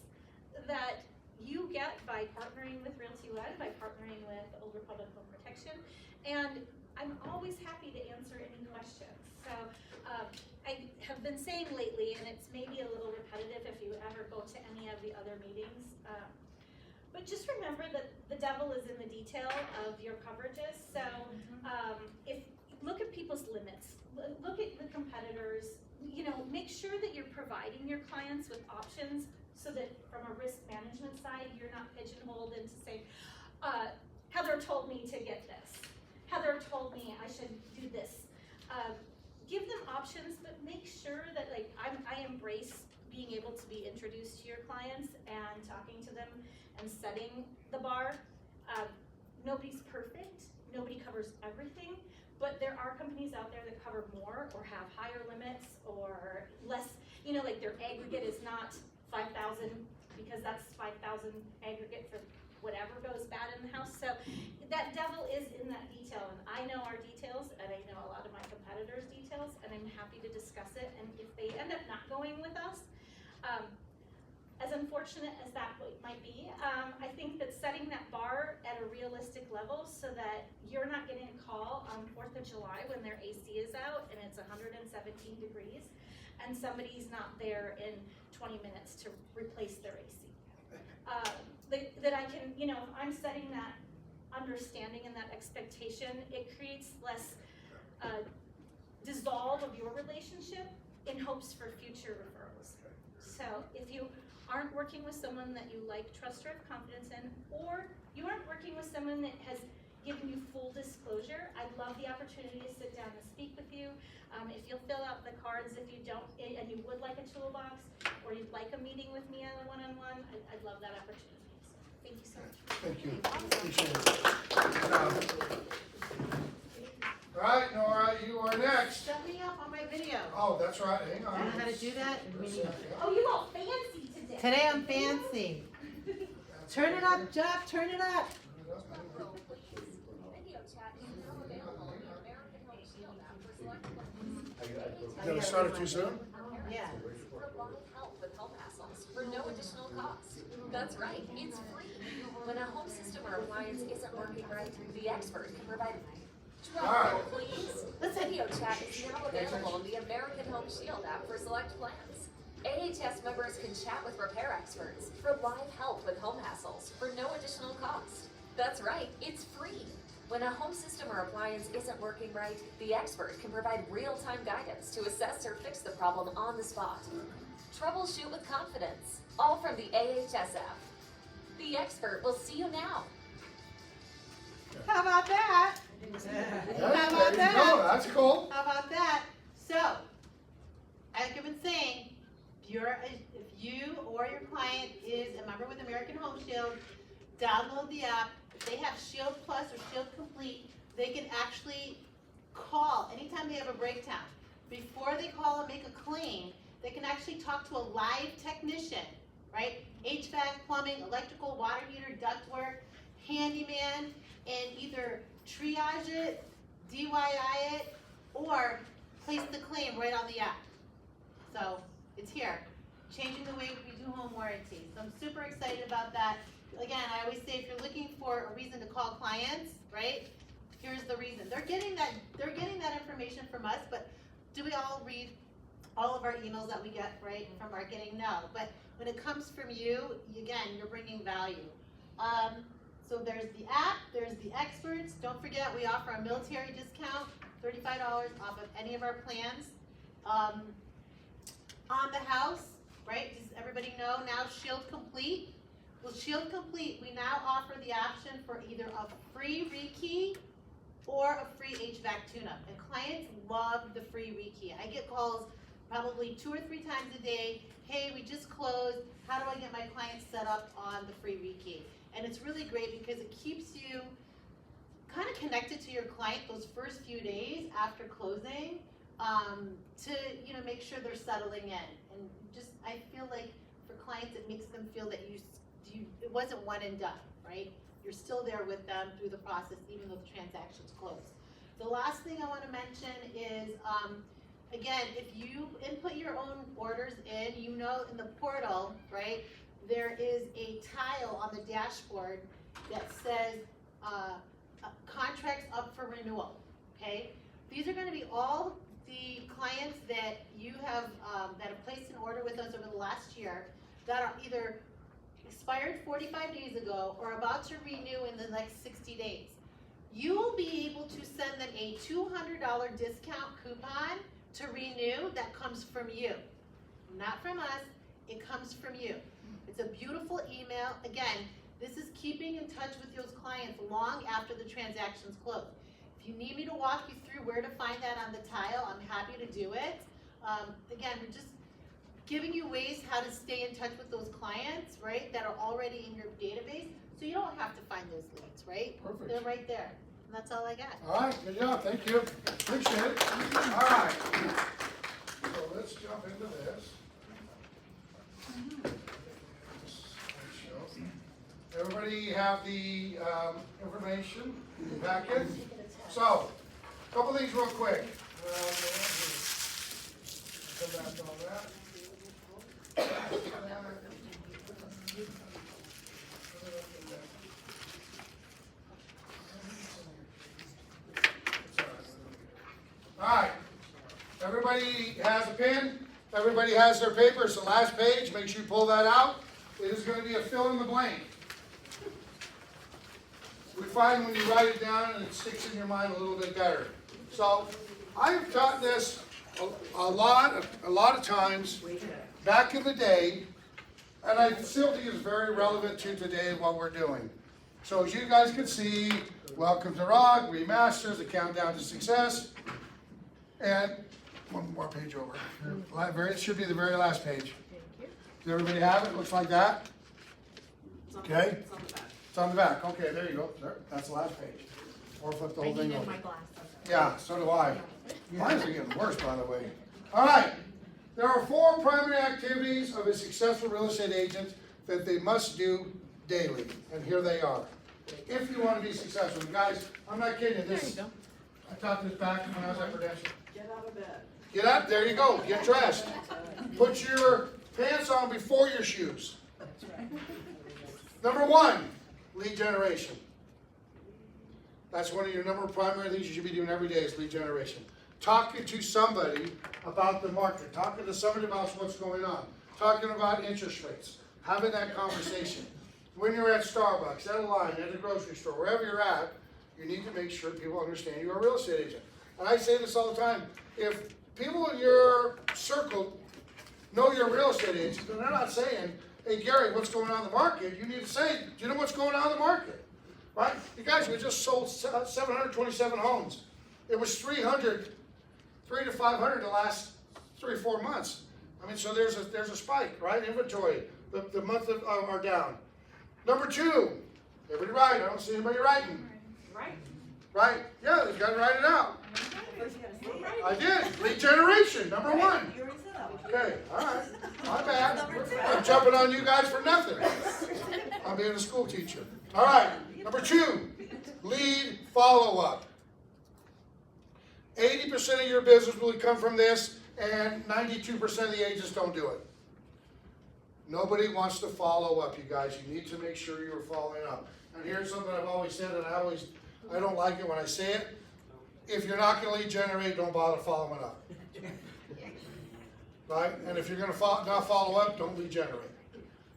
Speaker 10: that you get by partnering with Realty One, by partnering with Old Republic Home Protection, and I'm always happy to answer any questions. So I have been saying lately, and it's maybe a little repetitive if you ever go to any of the other meetings, but just remember that the devil is in the detail of your coverages. So look at people's limits, look at the competitors, make sure that you're providing your clients with options so that from a risk management side, you're not pigeonholed into saying, Heather told me to get this. Heather told me I should do this. Give them options, but make sure that I embrace being able to be introduced to your clients and talking to them and setting the bar. Nobody's perfect. Nobody covers everything, but there are companies out there that cover more or have higher limits or less, their aggregate is not 5,000 because that's 5,000 aggregate for whatever goes bad in the house. So that devil is in that detail, and I know our details, and I know a lot of my competitors' details, and I'm happy to discuss it. And if they end up not going with us, as unfortunate as that might be, I think that setting that bar at a realistic level so that you're not getting a call on 4th of July when their AC is out and it's 117 degrees, and somebody's not there in 20 minutes to replace their AC. That I can, I'm setting that understanding and that expectation, it creates less dissolve of your relationship in hopes for future referrals. So if you aren't working with someone that you like, trust, or have confidence in, or you aren't working with someone that has given you full disclosure, I'd love the opportunity to sit down and speak with if you'll fill out the cards, if you don't, and you would like a toolbox, or you'd like a meeting with me on a one-on-one, I'd love that opportunity. So, thank you so much.
Speaker 1: Thank you, appreciate it. All right, Nora, you are next.
Speaker 6: Shut me up on my video.
Speaker 1: Oh, that's right, hang on.
Speaker 11: I know how to do that.
Speaker 10: Oh, you all fancy today.
Speaker 11: Today I'm fancy. Turn it up, Jeff, turn it up.
Speaker 1: Did I start it too soon?
Speaker 11: Yeah.
Speaker 12: Help with home hassles for no additional cost. That's right, it's free. When a home system or appliance isn't working right, the expert can provide. Drum roll, please. Video chat is now available in the American Home Shield app for select plans. AHS members can chat with repair experts for live help with home hassles for no additional cost. That's right, it's free. When a home system or appliance isn't working right, the expert can provide real-time guidance to assess or fix the problem on the spot. Troubleshoot with confidence, all from the AHS app. The expert will see you now.
Speaker 11: How about that?
Speaker 1: Yeah,
Speaker 11: How about
Speaker 1: there you
Speaker 11: that?
Speaker 1: go, that's cool.
Speaker 11: How about that? So, as I've been saying, if you or your client is a member with American Home Shield, download the app. If they have Shield Plus or Shield Complete, they can actually call anytime they have a breakdown. Before they call and make a claim, they can actually talk to a live technician, right? HVAC, plumbing, electrical, water heater, ductwork, handyman, and either triage it, DIY it, or place the claim right on the app. So it's here, changing the way we do home warranty. So I'm super excited about that. Again, I always say if you're looking for a reason to call clients, right? Here's the reason. They're getting that information from us, but do we all read all of our emails that we get, right, from marketing? No. But when it comes from you, again, you're bringing value. So there's the app, there's the experts. Don't forget, we offer a military discount, $35 off of any of our plans. On the house, right, does everybody know now Shield Complete? Well, Shield Complete, we now offer the option for either a free rekey or a free HVAC tune-up. And clients love the free rekey. I get calls probably 2 or 3 times a day. Hey, we just closed. How do I get my clients set up on the free rekey? And it's really great because it keeps you kind of connected to your client those first few days after closing, to make sure they're settling in. And just, I feel like for clients, it makes them feel that it wasn't one and done, right? You're still there with them through the process, even though the transaction's closed. The last thing I want to mention is, again, if you input your own orders in, in the portal, right, there is a tile on the dashboard that says contracts up for renewal, okay? These are going to be all the clients that you have, that have placed an order with us over the last year that are either expired 45 days ago or about to renew in the next 60 days. You will be able to send them a $200 discount coupon to renew that comes from you. Not from us, it comes from you. It's a beautiful email. Again, this is keeping in touch with those clients long after the transaction's closed. If you need me to walk you through where to find that on the tile, I'm happy to do it. Again, we're just giving you ways how to stay in touch with those clients, right, that are already in your database, so you don't have to find those leads, right?
Speaker 1: Perfect.
Speaker 11: They're right there. And that's all I got.
Speaker 1: All right, good job, thank you. Appreciate it. All right. So let's jump into this. Everybody have the information in the packet? So, a couple things real quick. Come back on that. All right, everybody has a pen, everybody has their paper, it's the last page, make sure you pull that out. It is going to be a fill in the blank. We find when you write it down and it sticks in your mind a little bit better. So, I've taught this a lot of times back in the day, and I still think it's very relevant to today what we're doing. So as you guys can see, welcome to ROG, Remasters, the countdown to success. And one more page over. It should be the very last page. Does everybody have it? Looks like that? Okay. It's on the back. Okay, there you go. There, that's the last page. Or flip the whole thing over. Yeah, so do I. Mine's are getting worse, by the way. All right. There are 4 primary activities of a successful real estate agent that they must do daily, and here they are. If you want to be successful, guys, I'm not kidding you. This, I taught this back when I was at Prudential.
Speaker 6: Get out of bed.
Speaker 1: Get up, there you go. Get dressed. Put your pants on before your shoes. Number 1, lead generation. That's one of your number of primary things you should be doing every day is lead generation. Talking to somebody about the market, talking to somebody about what's going on, talking about interest rates, having that conversation. When you're at Starbucks, at a line, at a grocery store, wherever you're at, you need to make sure people understand you're a real estate agent. And I say this all the time, if people in your circle know you're a real estate agent, and they're not saying, hey Gary, what's going on in the market? You need to say, do you know what's going on in the market? Right? You guys, we just sold 727 homes. It was 300 to 500 the last 3 or 4 months. I mean, so there's a spike, right? Inventory, the month of are down. Number 2, everybody write. I don't see anybody writing.
Speaker 2: Right.
Speaker 1: Right? Yeah, you got to write it out. I did. Lead generation, number 1. Okay, all right. My bad. I'm jumping on you guys for nothing. I'm being a school teacher. All right. Number 2, lead follow-up. 80% of your business will come from this, and 92% of the agents don't do it. Nobody wants to follow up, you guys. You need to make sure you're following up. And here's something I've always said, and I don't like it when I say it. If you're not going to lead generate, don't bother following up. Right? And if you're going to not follow up, don't lead generate.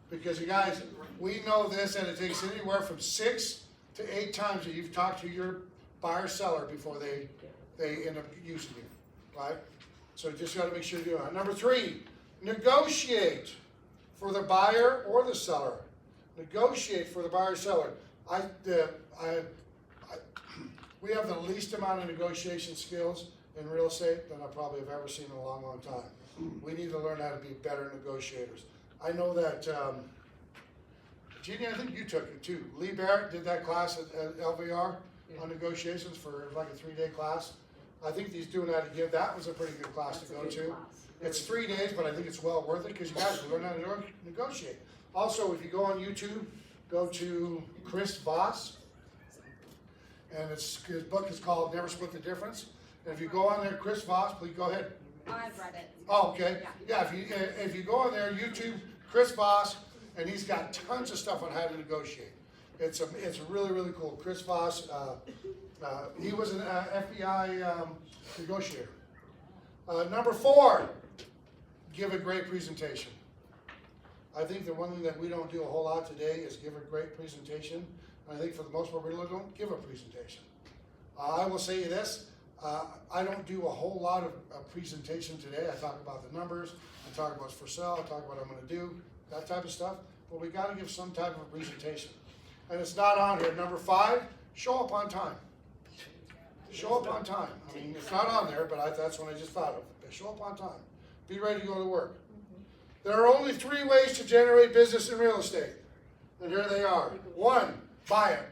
Speaker 1: Because you guys, we know this, and it takes anywhere from 6 to 8 times that you've talked to your buyer seller before they end up using you. Right? So you just got to make sure you're doing it. Number 3, negotiate for the buyer or the seller. Negotiate for the buyer or seller. We have the least amount of negotiation skills in real estate than I probably have ever seen in a long, long time. We need to learn how to be better negotiators. I know that, Jeannie, I think you took it too. Lee Barrett did that class at LVR on negotiations for like a 3-day class. I think he's doing that again. That was a pretty good class to go to. It's 3 days, but I think it's well worth it because you guys will learn how to negotiate. Also, if you go on YouTube, go to Chris Voss, and his book is called Never Split the Difference. And if you go on there, Chris Voss, please go ahead.
Speaker 12: I've read it.
Speaker 1: Oh, okay. Yeah, if you go on there, YouTube, Chris Voss, and he's got tons of stuff on how to negotiate. It's really, really cool. Chris Voss, he was an FBI negotiator. Number 4, give a great presentation. I think the one thing that we don't do a whole lot today is give a great presentation. And I think for the most part, we really don't give a presentation. I will say you this, I don't do a whole lot of presentation today. I talk about the numbers, I talk about what's for sale, I talk about what I'm gonna do, that type of stuff. But we gotta give some type of a presentation. And it's not on here. Number 5, show up on time. Show up on time. I mean, it's not on there, but that's what I just thought of. Show up on time. Be ready to go to work. There are only 3 ways to generate business in real estate. And here they are. 1, buy it.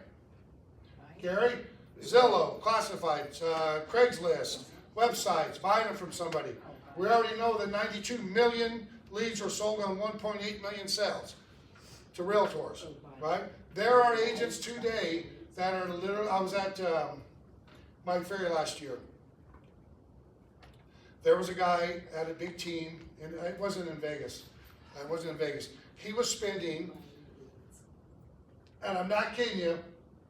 Speaker 1: Gary? Zillow, classifieds, Craigslist, websites, buying them from somebody. We already know that 92 million leads were sold on 1.8 million sales to realtors, right? There are agents today that are literally, I was at Mike Ferry last year. There was a guy at a big team, and it wasn't in Vegas. It wasn't in Vegas. He was spending, and I'm not kidding you,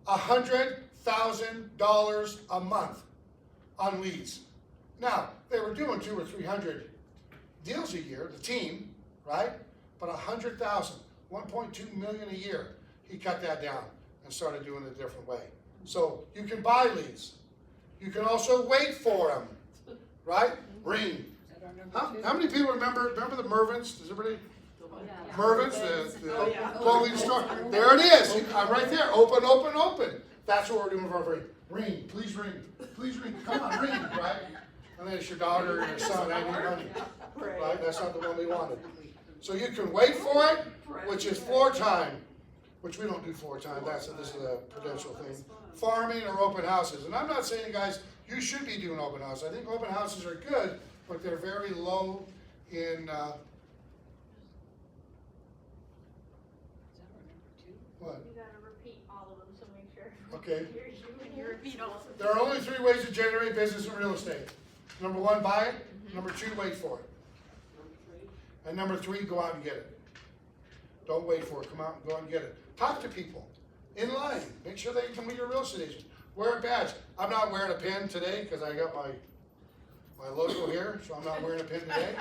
Speaker 1: $100,000 a month on leads. Now, they were doing 200 or 300 deals a year, the team, right? But 100,000, 1.2 million a year. He cut that down and started doing it a different way. So you can buy leads. You can also wait for them, right? Ring. How many people remember the Mervyn's? Does everybody? Mervyn's, the clothing store. There it is. Right there. Open, open, open. That's what we're doing with our ring. Ring. Please ring. Please ring. Come on, ring, right? and then it's your daughter or your son, I need money. Right, that's not the one we wanted. So you can wait for it, which is floor time, which we don't do floor time, this is a prudential thing. Farming or open houses, and I'm not saying, guys, you should be doing open houses. I think open houses are good, but they're very low in, what?
Speaker 10: You gotta repeat all of them, so make sure.
Speaker 1: Okay.
Speaker 10: Here's you and you repeat all of them.
Speaker 1: There are only 3 ways to generate business in real estate. Number 1, buy it. Number 2, wait for it. And number 3, go out and get it. Don't wait for it, come out and go out and get it. Talk to people, in line, make sure they can meet your real estate agent. Wear a badge. I'm not wearing a pin today, because I got my logo here, so I'm not wearing a pin today.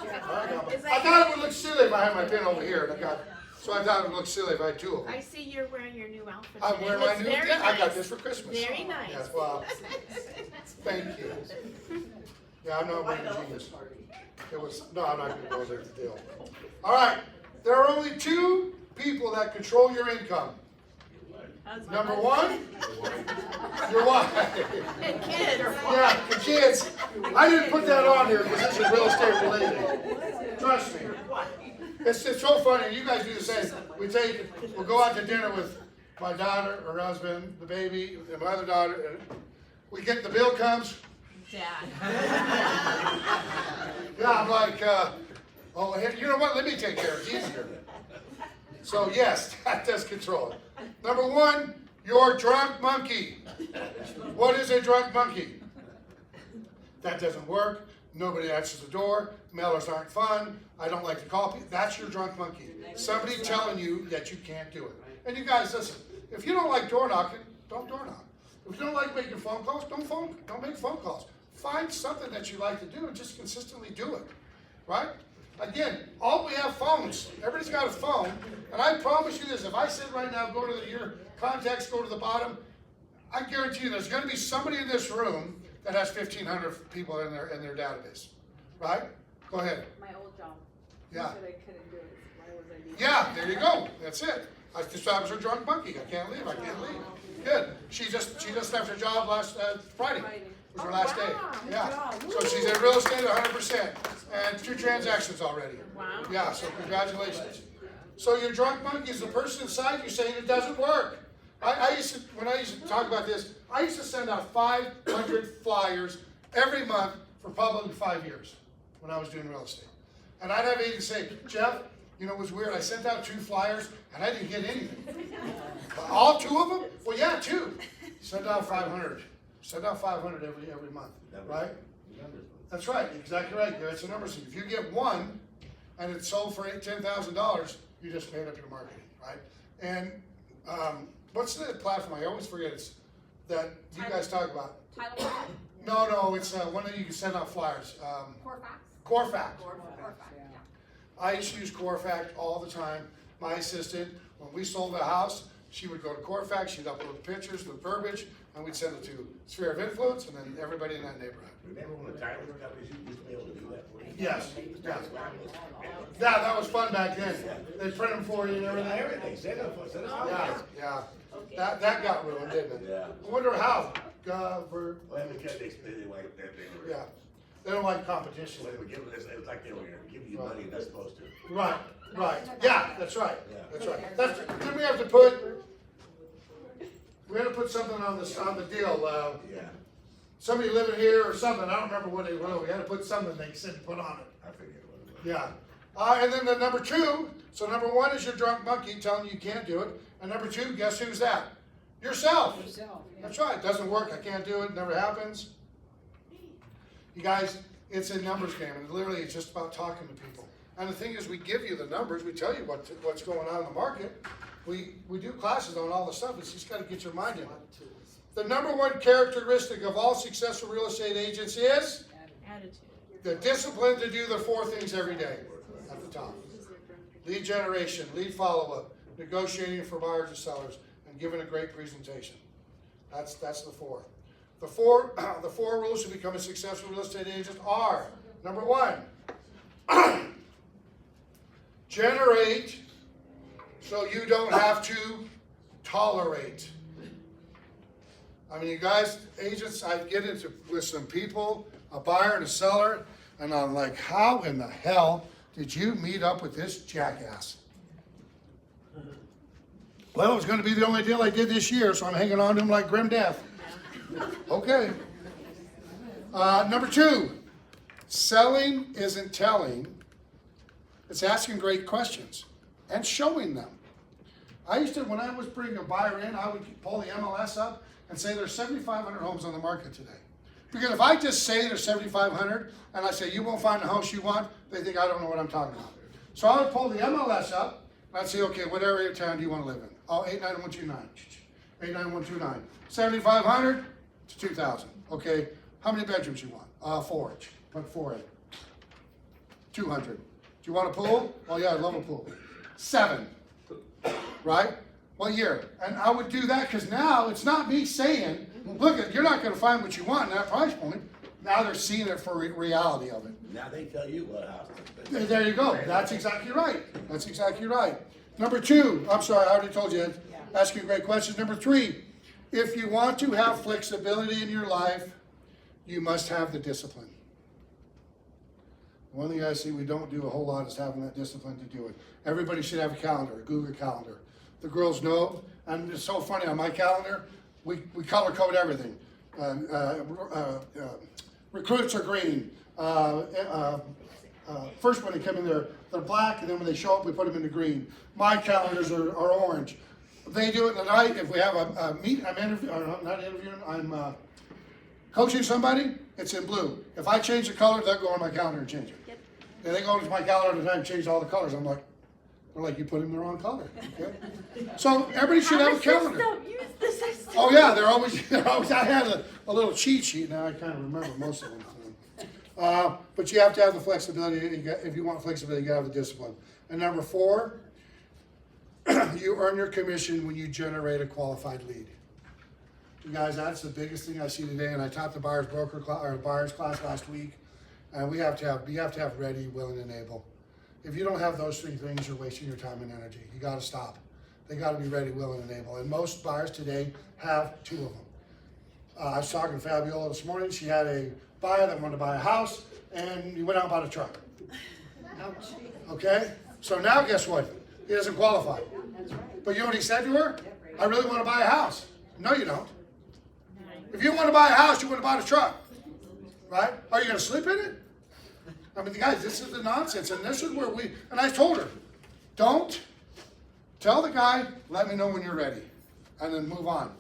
Speaker 1: I thought it would look silly if I had my pin over here, and so I thought it would look silly if I had 2 of them.
Speaker 9: I see you're wearing your new outfit
Speaker 1: I'm
Speaker 9: today.
Speaker 1: wearing my
Speaker 9: It's
Speaker 1: new,
Speaker 9: very
Speaker 1: I got
Speaker 9: nice.
Speaker 1: this for Christmas.
Speaker 9: Very nice.
Speaker 1: Yes, well, thank you. Yeah, I'm not wearing jeans. It was, no, I'm not gonna go there to deal. All right, there are only 2 people that control your income. Number 1, your wife.
Speaker 9: And kids.
Speaker 1: Yeah, the kids. I didn't put that on here because this is real estate related. Trust me. It's so funny. You guys do the same. We'll go out to dinner with my daughter, her husband, the baby, and my other daughter. And we get the bill comes.
Speaker 9: Dad.
Speaker 1: Yeah, I'm like, oh, you know what? Let me take care of it. It's easier. So yes, that does control it. Number 1, you're a drunk monkey. What is a drunk monkey? That doesn't work. Nobody answers the door. Mailers aren't fun. I don't like to call people. That's your drunk monkey. Somebody telling you that you can't do it. And you guys, listen, if you don't like door knocking, don't door knock. If you don't like making phone calls, don't make phone calls. Find something that you like to do and just consistently do it, right? Again, we have phones. Everybody's got a phone, and I promise you this, if I sit right now, go to your contacts, go to the bottom, I guarantee you there's gonna be somebody in this room that has 1,500 people in their database, right? Go ahead.
Speaker 6: My old job.
Speaker 1: Yeah.
Speaker 6: Said I couldn't do it, why was I doing it?
Speaker 1: Yeah, there you go. That's it. I was her drunk monkey. I can't leave. Good. She just left her job last Friday. Was her last day. Yeah. So she's in real estate 100%, and 2 transactions already.
Speaker 9: Wow.
Speaker 1: Yeah. So congratulations. So your drunk monkey is the person inside you saying it doesn't work. When I used to talk about this, I used to send out 500 flyers every month for probably 5 years when I was doing real estate. And I'd have agents say, Jeff, you know, it was weird. I sent out 2 flyers and I didn't get anything. All 2 of them? Well, yeah, 2. Send out 500. Send out 500 every month, right? That's right, exactly right. It's a number. So if you get 1 and it's sold for $10,000, you just paid up your marketing, right? And what's the platform? I always forget. It's that you guys talk about.
Speaker 2: Tyler,
Speaker 1: No, it's one that you can send out flyers. Corfax. I used to use Corfax all the time. My assistant, when we sold a house, she would go to Corfax, she'd upload the pictures, the verbiage, and we'd send it to Sphere of Influence and then everybody in that neighborhood.
Speaker 3: Remember when the title companies used to be able to do that for you?
Speaker 1: Yes, yeah. Yeah, that was fun back then. They print them for you and everything.
Speaker 3: Everything, send it for, send it for.
Speaker 1: Yeah. That got ruined, didn't it?
Speaker 3: Yeah.
Speaker 1: I wonder how.
Speaker 3: Well, because they like that, they were.
Speaker 1: Yeah. They don't like competition.
Speaker 3: Well, they were giving, it was like they were giving you money you're not supposed to.
Speaker 1: Right. Yeah, that's right.
Speaker 3: Yeah.
Speaker 1: That's right. Then we had to put something on the deal.
Speaker 3: Yeah,
Speaker 1: Somebody living here or something. I don't remember what it was. We had to put something they said to put on it.
Speaker 3: I forget what it was.
Speaker 1: Yeah. And then the number 2. So number 1 is your drunk monkey telling you can't do it. And number 2, guess who's that? Yourself.
Speaker 6: Yourself, yeah.
Speaker 1: That's right. It doesn't work. I can't do it. Never happens. You guys, it's a numbers game, and literally it's just about talking to people. And the thing is, we give you the numbers. We tell you what's going on in the market. We do classes on all the stuff. It's just got to get your mind in it. The number 1 characteristic of all successful real estate agents is
Speaker 9: Attitude.
Speaker 1: the discipline to do the 4 things every day at the top. Lead generation, lead follow-up, negotiating for buyers and sellers, and giving a great presentation. That's the 4. The four rules to become a successful real estate agent are, number 1, generate so you don't have to tolerate. I mean, you guys, agents, I get into with some people a buyer and a seller, and I'm like, how in the hell did you meet up with this jackass? Well, it was gonna be the only deal I did this year, so I'm hanging on to him like grim death. Okay. Number 2, selling isn't telling, it's asking great questions and showing them. I used to, when I was bringing a buyer in, I would pull the MLS up and say there's 7,500 homes on the market today. Because if I just say there's 7,500 and I say you won't find the house you want, they think I don't know what I'm talking about. So I would pull the MLS up and I'd say, okay, what area of town do you want to live in? Oh, 89129. 89129. 7,500 to 2,000. Okay, how many bedrooms you want? 4 each. Put 4 in. 200. Do you want a pool? Oh yeah, I love a pool. 7. Right? What year? And I would do that because now it's not me saying, look, you're not going to find what you want in that price point. Now they're seeing it for reality of it.
Speaker 3: Now they tell you what house to pick.
Speaker 1: There you go. That's exactly right. That's exactly right. Number 2, I'm sorry, I already told you, ask you great questions. Number 3, if you want to have flexibility in your life, you must have the discipline. One thing I see we don't do a whole lot is having that discipline to do it. Everybody should have a calendar, a Google Calendar. The girls know, and it's so funny, on my calendar, we color code everything. Recruits are green. First when they come in, they're black, and then when they show up, we put them into green. My calendars are orange. They do it at night. If we have a meet, I'm interviewing, or not interviewing, I'm coaching somebody, it's in blue. If I change the color, they'll go on my calendar and change it.
Speaker 5: Yep.
Speaker 1: And they go into my calendar and change all the colors. I'm like, they're like, you put in the wrong color. Okay? So everybody should have a calendar.
Speaker 5: Don't use the system.
Speaker 1: Oh yeah, they're always, I had a little cheat sheet, now I kind of remember most of them. But you have to have the flexibility, if you want flexibility, you gotta have the discipline. And number 4, you earn your commission when you generate a qualified lead. You guys, that's the biggest thing I see today, and I taught the buyer's class last week, and you have to have ready, willing, and able. If you don't have those 3 things, you're wasting your time and energy. You gotta stop. They gotta be ready, willing, and able. And most buyers today have 2 of them. I was talking to Fabiola this morning. She had a buyer that wanted to buy a house, and he went out and bought a truck. Okay? So now guess what? He doesn't qualify. But you know what he said to her? I really want to buy a house. No, you don't. If you want to buy a house, you want to buy a truck. Right? Are you going to sleep in it? I mean, guys, this is the nonsense, and this is where and I told her, don't tell the guy, let me know when you're ready, and then move on.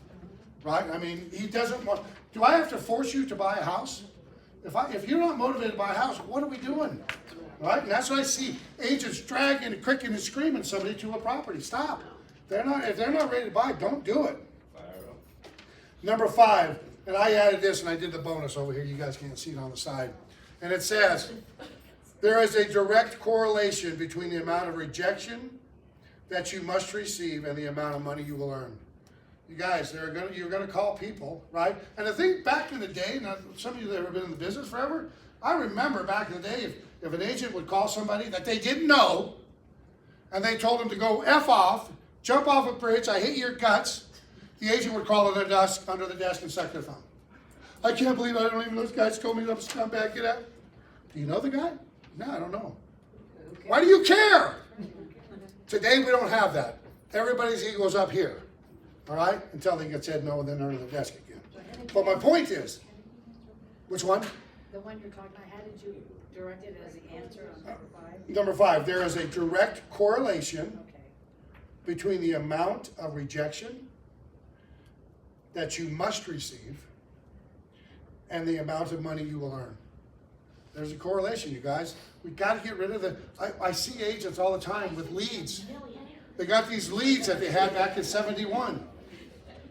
Speaker 1: Right? I mean, he doesn't want, do I have to force you to buy a house? If you're not motivated to buy a house, what are we doing? Right? And that's what I see agents dragging and kicking and screaming somebody to a property. Stop. If they're not ready to buy, don't do it. Number 5, and I added this and I did the bonus over here. You guys can't see it on the side. And it says, there is a direct correlation between the amount of rejection that you must receive and the amount of money you will earn. You guys, you're gonna call people, right? And the thing back in the day, now some of you that have been in the business forever, I remember back in the day, if an agent would call somebody that they didn't know, and they told them to go F off, jump off a bridge, I hate your guts, the agent would call under the desk and suck their thumb. I can't believe I don't even know this guy's told me I'm a scumbag, get out. Do you know the guy? No, I don't know. Why do you care? Today we don't have that. Everybody's ego's up here. All right? Until they get said no and then under the desk again. But my point is, which one?
Speaker 6: The one you're talking about, how did you direct it as the answer on number 5?
Speaker 1: Number 5, there is a direct correlation between the amount of rejection that you must receive and the amount of money you will earn. There's a correlation, you guys. We've got to get rid of I see agents all the time with leads. They got these leads that they had back in 71.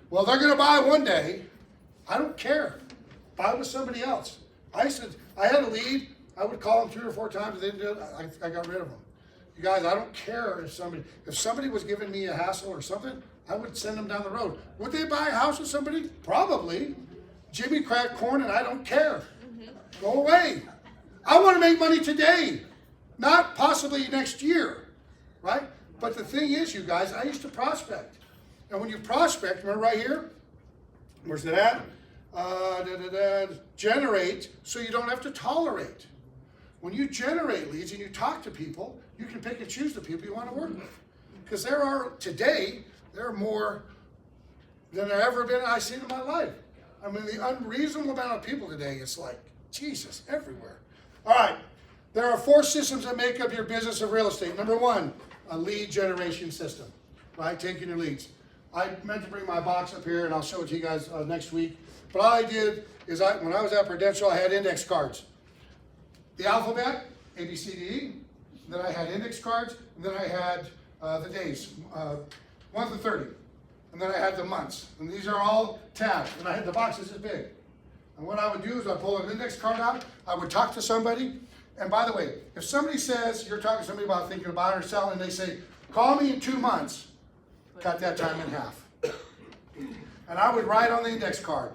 Speaker 1: Well, they're going to buy one day. I don't care. Buy with somebody else. I had a lead. I would call them 3 or 4 times. They didn't do it. I got rid of them. You guys, I don't care if somebody was giving me a hassle or something, I would send them down the road. Would they buy a house with somebody? Probably. Jimmy cracked corn and I don't care. Go away. I want to make money today, not possibly next year, right? But the thing is, you guys, I used to prospect. And when you prospect, remember right here? Where's it at? generate so you don't have to tolerate. When you generate leads and you talk to people, you can pick and choose the people you want to work with. Because there are more than there ever been I've seen in my life. I mean, the unreasonable amount of people today, it's like, Jesus, everywhere. All right, there are 4 systems that make up your business of real estate. Number 1, a lead generation system, right? Taking your leads. I meant to bring my box up here and I'll show it to you guys next week. But all I did is when I was at Prudential, I had index cards. The alphabet, A, B, C, D, E. Then I had index cards, and then I had the days, 1 to 30. And then I had the months. And these are all tabs. And I had the boxes this big. And what I would do is I'd pull an index card out, I would talk to somebody. And by the way, if somebody says, you're talking to somebody about thinking about buying or selling, and they say, call me in 2 months, cut that time in half. And I would write on the index card.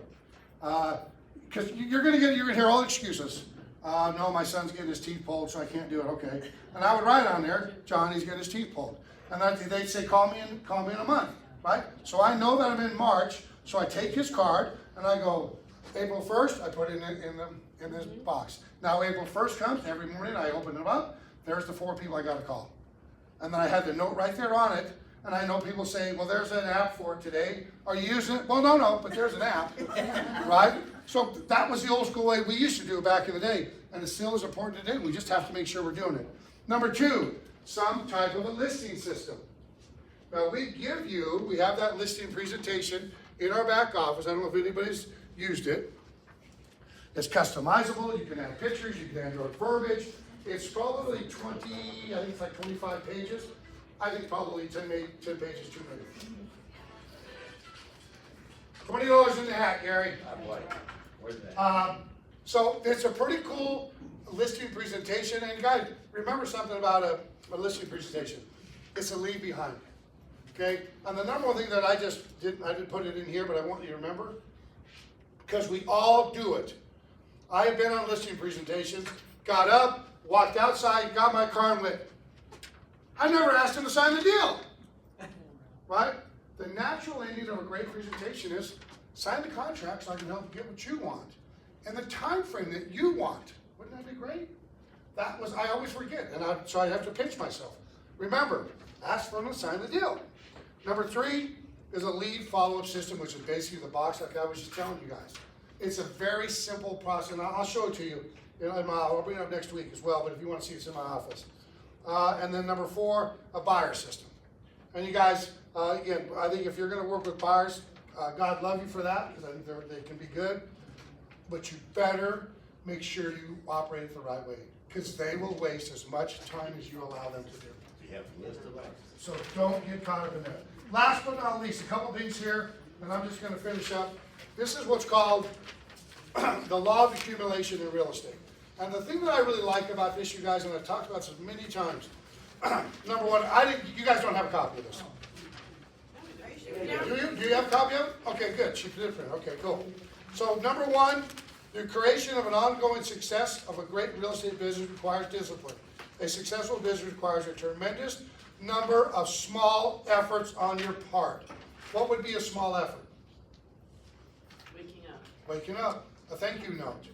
Speaker 1: Because you're gonna hear all excuses. No, my son's getting his teeth pulled, so I can't do it, okay. And I would write on there, Johnny's getting his teeth pulled. And they'd say, call me in a month, right? So I know that I'm in March, so I take his card, and I go, April 1st, I put it in this box. Now April 1st comes, every morning I open it up, there's the 4 people I gotta call. And then I had the note right there on it, and I know people say, well, there's an app for it today. Are you using it? Well, no, but there's an app, right? So that was the old school way we used to do it back in the day, and it still is important today. We just have to make sure we're doing it. Number 2, some type of a listing system. Now we have that listing presentation in our back office. I don't know if anybody's used it. It's customizable. You can add pictures. You can add your verbiage. It's probably 25 pages. I think probably 10 pages too many. $20 in the hat, Gary.
Speaker 3: Where's that?
Speaker 1: So it's a pretty cool listing presentation. And guys, remember something about a listing presentation. It's a leave behind. Okay? And the number 1 thing that I didn't put it in here, but I want you to remember, because we all do it. I have been on listing presentations, got up, walked outside, got my car and went, I never asked him to sign the deal. Right? The natural ending of a great presentation is sign the contract so I can help you get what you want. And the time frame that you want. Wouldn't that be great? I always forget, so I have to pinch myself. Remember, ask for them to sign the deal. Number 3 is a lead follow-up system, which is basically the box like I was just telling you guys. It's a very simple process, and I'll show it to you. I'll bring it up next week as well, but if you want to see it, it's in my office. And then number 4, a buyer system. And you guys, again, I think if you're going to work with buyers, God love you for that, because I think they can be good. But you better make sure you operate it the right way, because they will waste as much time as you allow them to do.
Speaker 3: You have a list of items.
Speaker 1: So don't get caught up in that. Last but not least, a couple things here, and I'm just going to finish up. This is what's called the law of accumulation in real estate. And the thing that I really like about this, you guys, and I've talked about this many times, number 1, you guys don't have a copy of this. Do you have a copy of it? Okay, good. She did print. Okay, cool. So number 1, the creation of an ongoing success of a great real estate business requires discipline. A successful business requires a tremendous number of small efforts on your part. What would be a small effort? Waking up. A thank you note.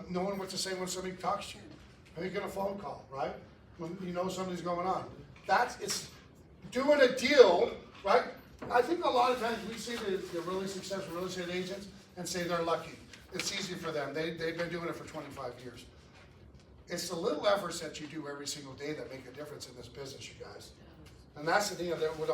Speaker 1: Knowing what to say when somebody talks to you. Making a phone call, right? When you know something's going on. It's doing a deal, right? I think a lot of times we see the really successful real estate agents and say they're lucky. It's easy for them. They've been doing it for 25 years. It's the little efforts that you do every single day that make a difference in this business, you guys. And that's the thing that we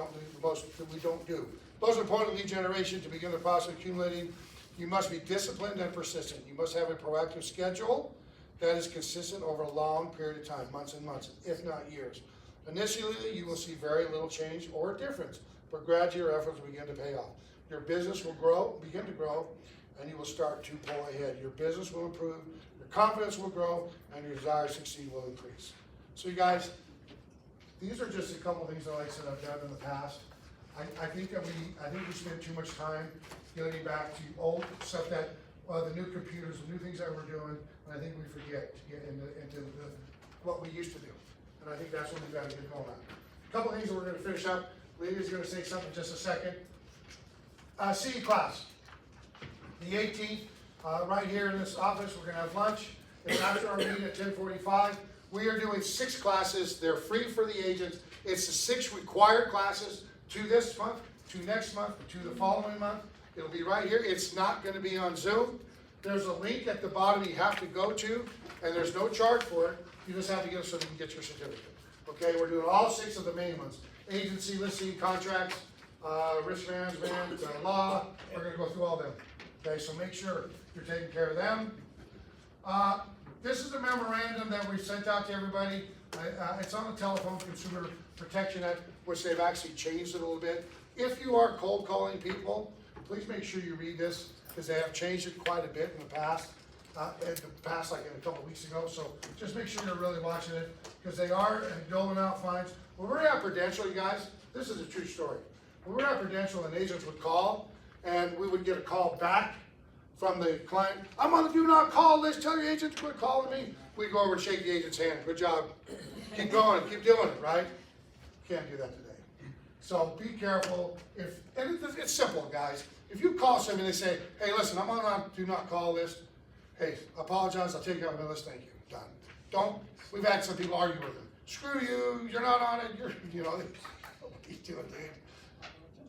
Speaker 1: don't do. Most important, lead generation. To begin the process of accumulating, you must be disciplined and persistent. You must have a proactive schedule that is consistent over a long period of time, months and months, if not years. Initially, you will see very little change or difference, but gradually your efforts will begin to pay off. Your business will begin to grow, and you will start to pull ahead. Your business will improve, your confidence will grow, and your desire to succeed will increase. So you guys, these are just a couple things that, like I said, I've done in the past. I think we spend too much time getting back to old stuff that, the new computers, the new things that we're doing, and I think we forget to get into what we used to do. And I think that's what we've got to get going on. A couple things that we're going to finish up. Lydia's going to say something in just a second. CE class. the 18th, right here in this office, we're gonna have lunch. It's after our meeting at 10:45. We are doing 6 classes. They're free for the agents. It's the 6 required classes, 2 this month, 2 next month, 2 the following month. It'll be right here. It's not gonna be on Zoom. There's a link at the bottom you have to go to, and there's no charge for it. You just have to get it so that you can get your certificate. Okay, we're doing all 6 of the main ones. Agency, listing, contracts, risk management, law. We're gonna go through all them. Okay, so make sure you're taking care of them. This is the memorandum that we sent out to everybody. It's on the Telephone Consumer Protection Act, which they've actually changed it a little bit. If you are cold calling people, please make sure you read this, because they have changed it quite a bit in the past. Like a couple of weeks ago, so just make sure you're really watching it, because they are doling out fines. When we were at Prudential, you guys, this is a true story. When we were at Prudential, and agents would call, and we would get a call back from the client. I'm on the do not call list, tell your agent to quit calling me. We'd go over and shake the agent's hand, good job. Keep going, keep doing it, right? Can't do that today. So be careful, and it's simple, guys. If you call somebody and they say, hey, listen, I'm on a do not call list, hey, apologize, I'll take you off my list, thank you, done. We've had some people argue with them. Screw you, you're not on it, what are you doing, dude?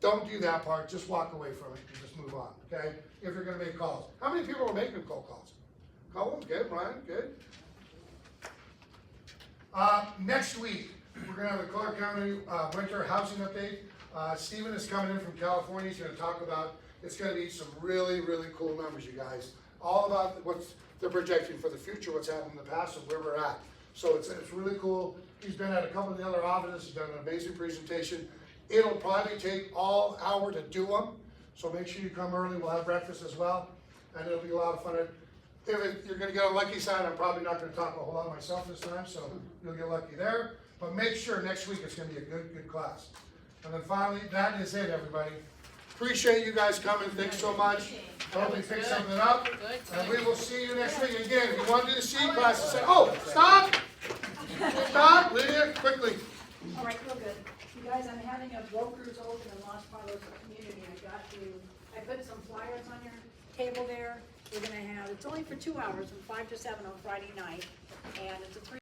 Speaker 1: Don't do that part, just walk away from it and just move on, okay? If you're gonna make calls. How many people are making cold calls? Call them, good, Brian, good. Next week, we're gonna have the Clark County winter housing update. Stephen is coming in from California, he's gonna talk about, it's gonna be some really, really cool numbers, you guys. All about what they're projecting for the future, what's happened in the past, and where we're at. So it's really cool. He's been at a couple of the other offices, he's done an amazing presentation. It'll probably take all hour to do them, so make sure you come early, we'll have breakfast as well, and it'll be a lot of fun. You're gonna get a lucky side, I'm probably not gonna talk a whole lot myself this time, so you'll get lucky there. But make sure next week it's gonna be a good class. And then finally, that is it, everybody. Appreciate you guys coming, thanks so much. I hope we picked something up, and we will see you next week. Again, if you want to do the C classes, say, oh, stop! Stop, Lydia, quickly.
Speaker 6: All right, real good. You guys, I'm having a brokers open in Los Palos community. I put some flyers on your table there. We're gonna have, it's only for 2 hours, from 5 to 7 on Friday night, and it's a 3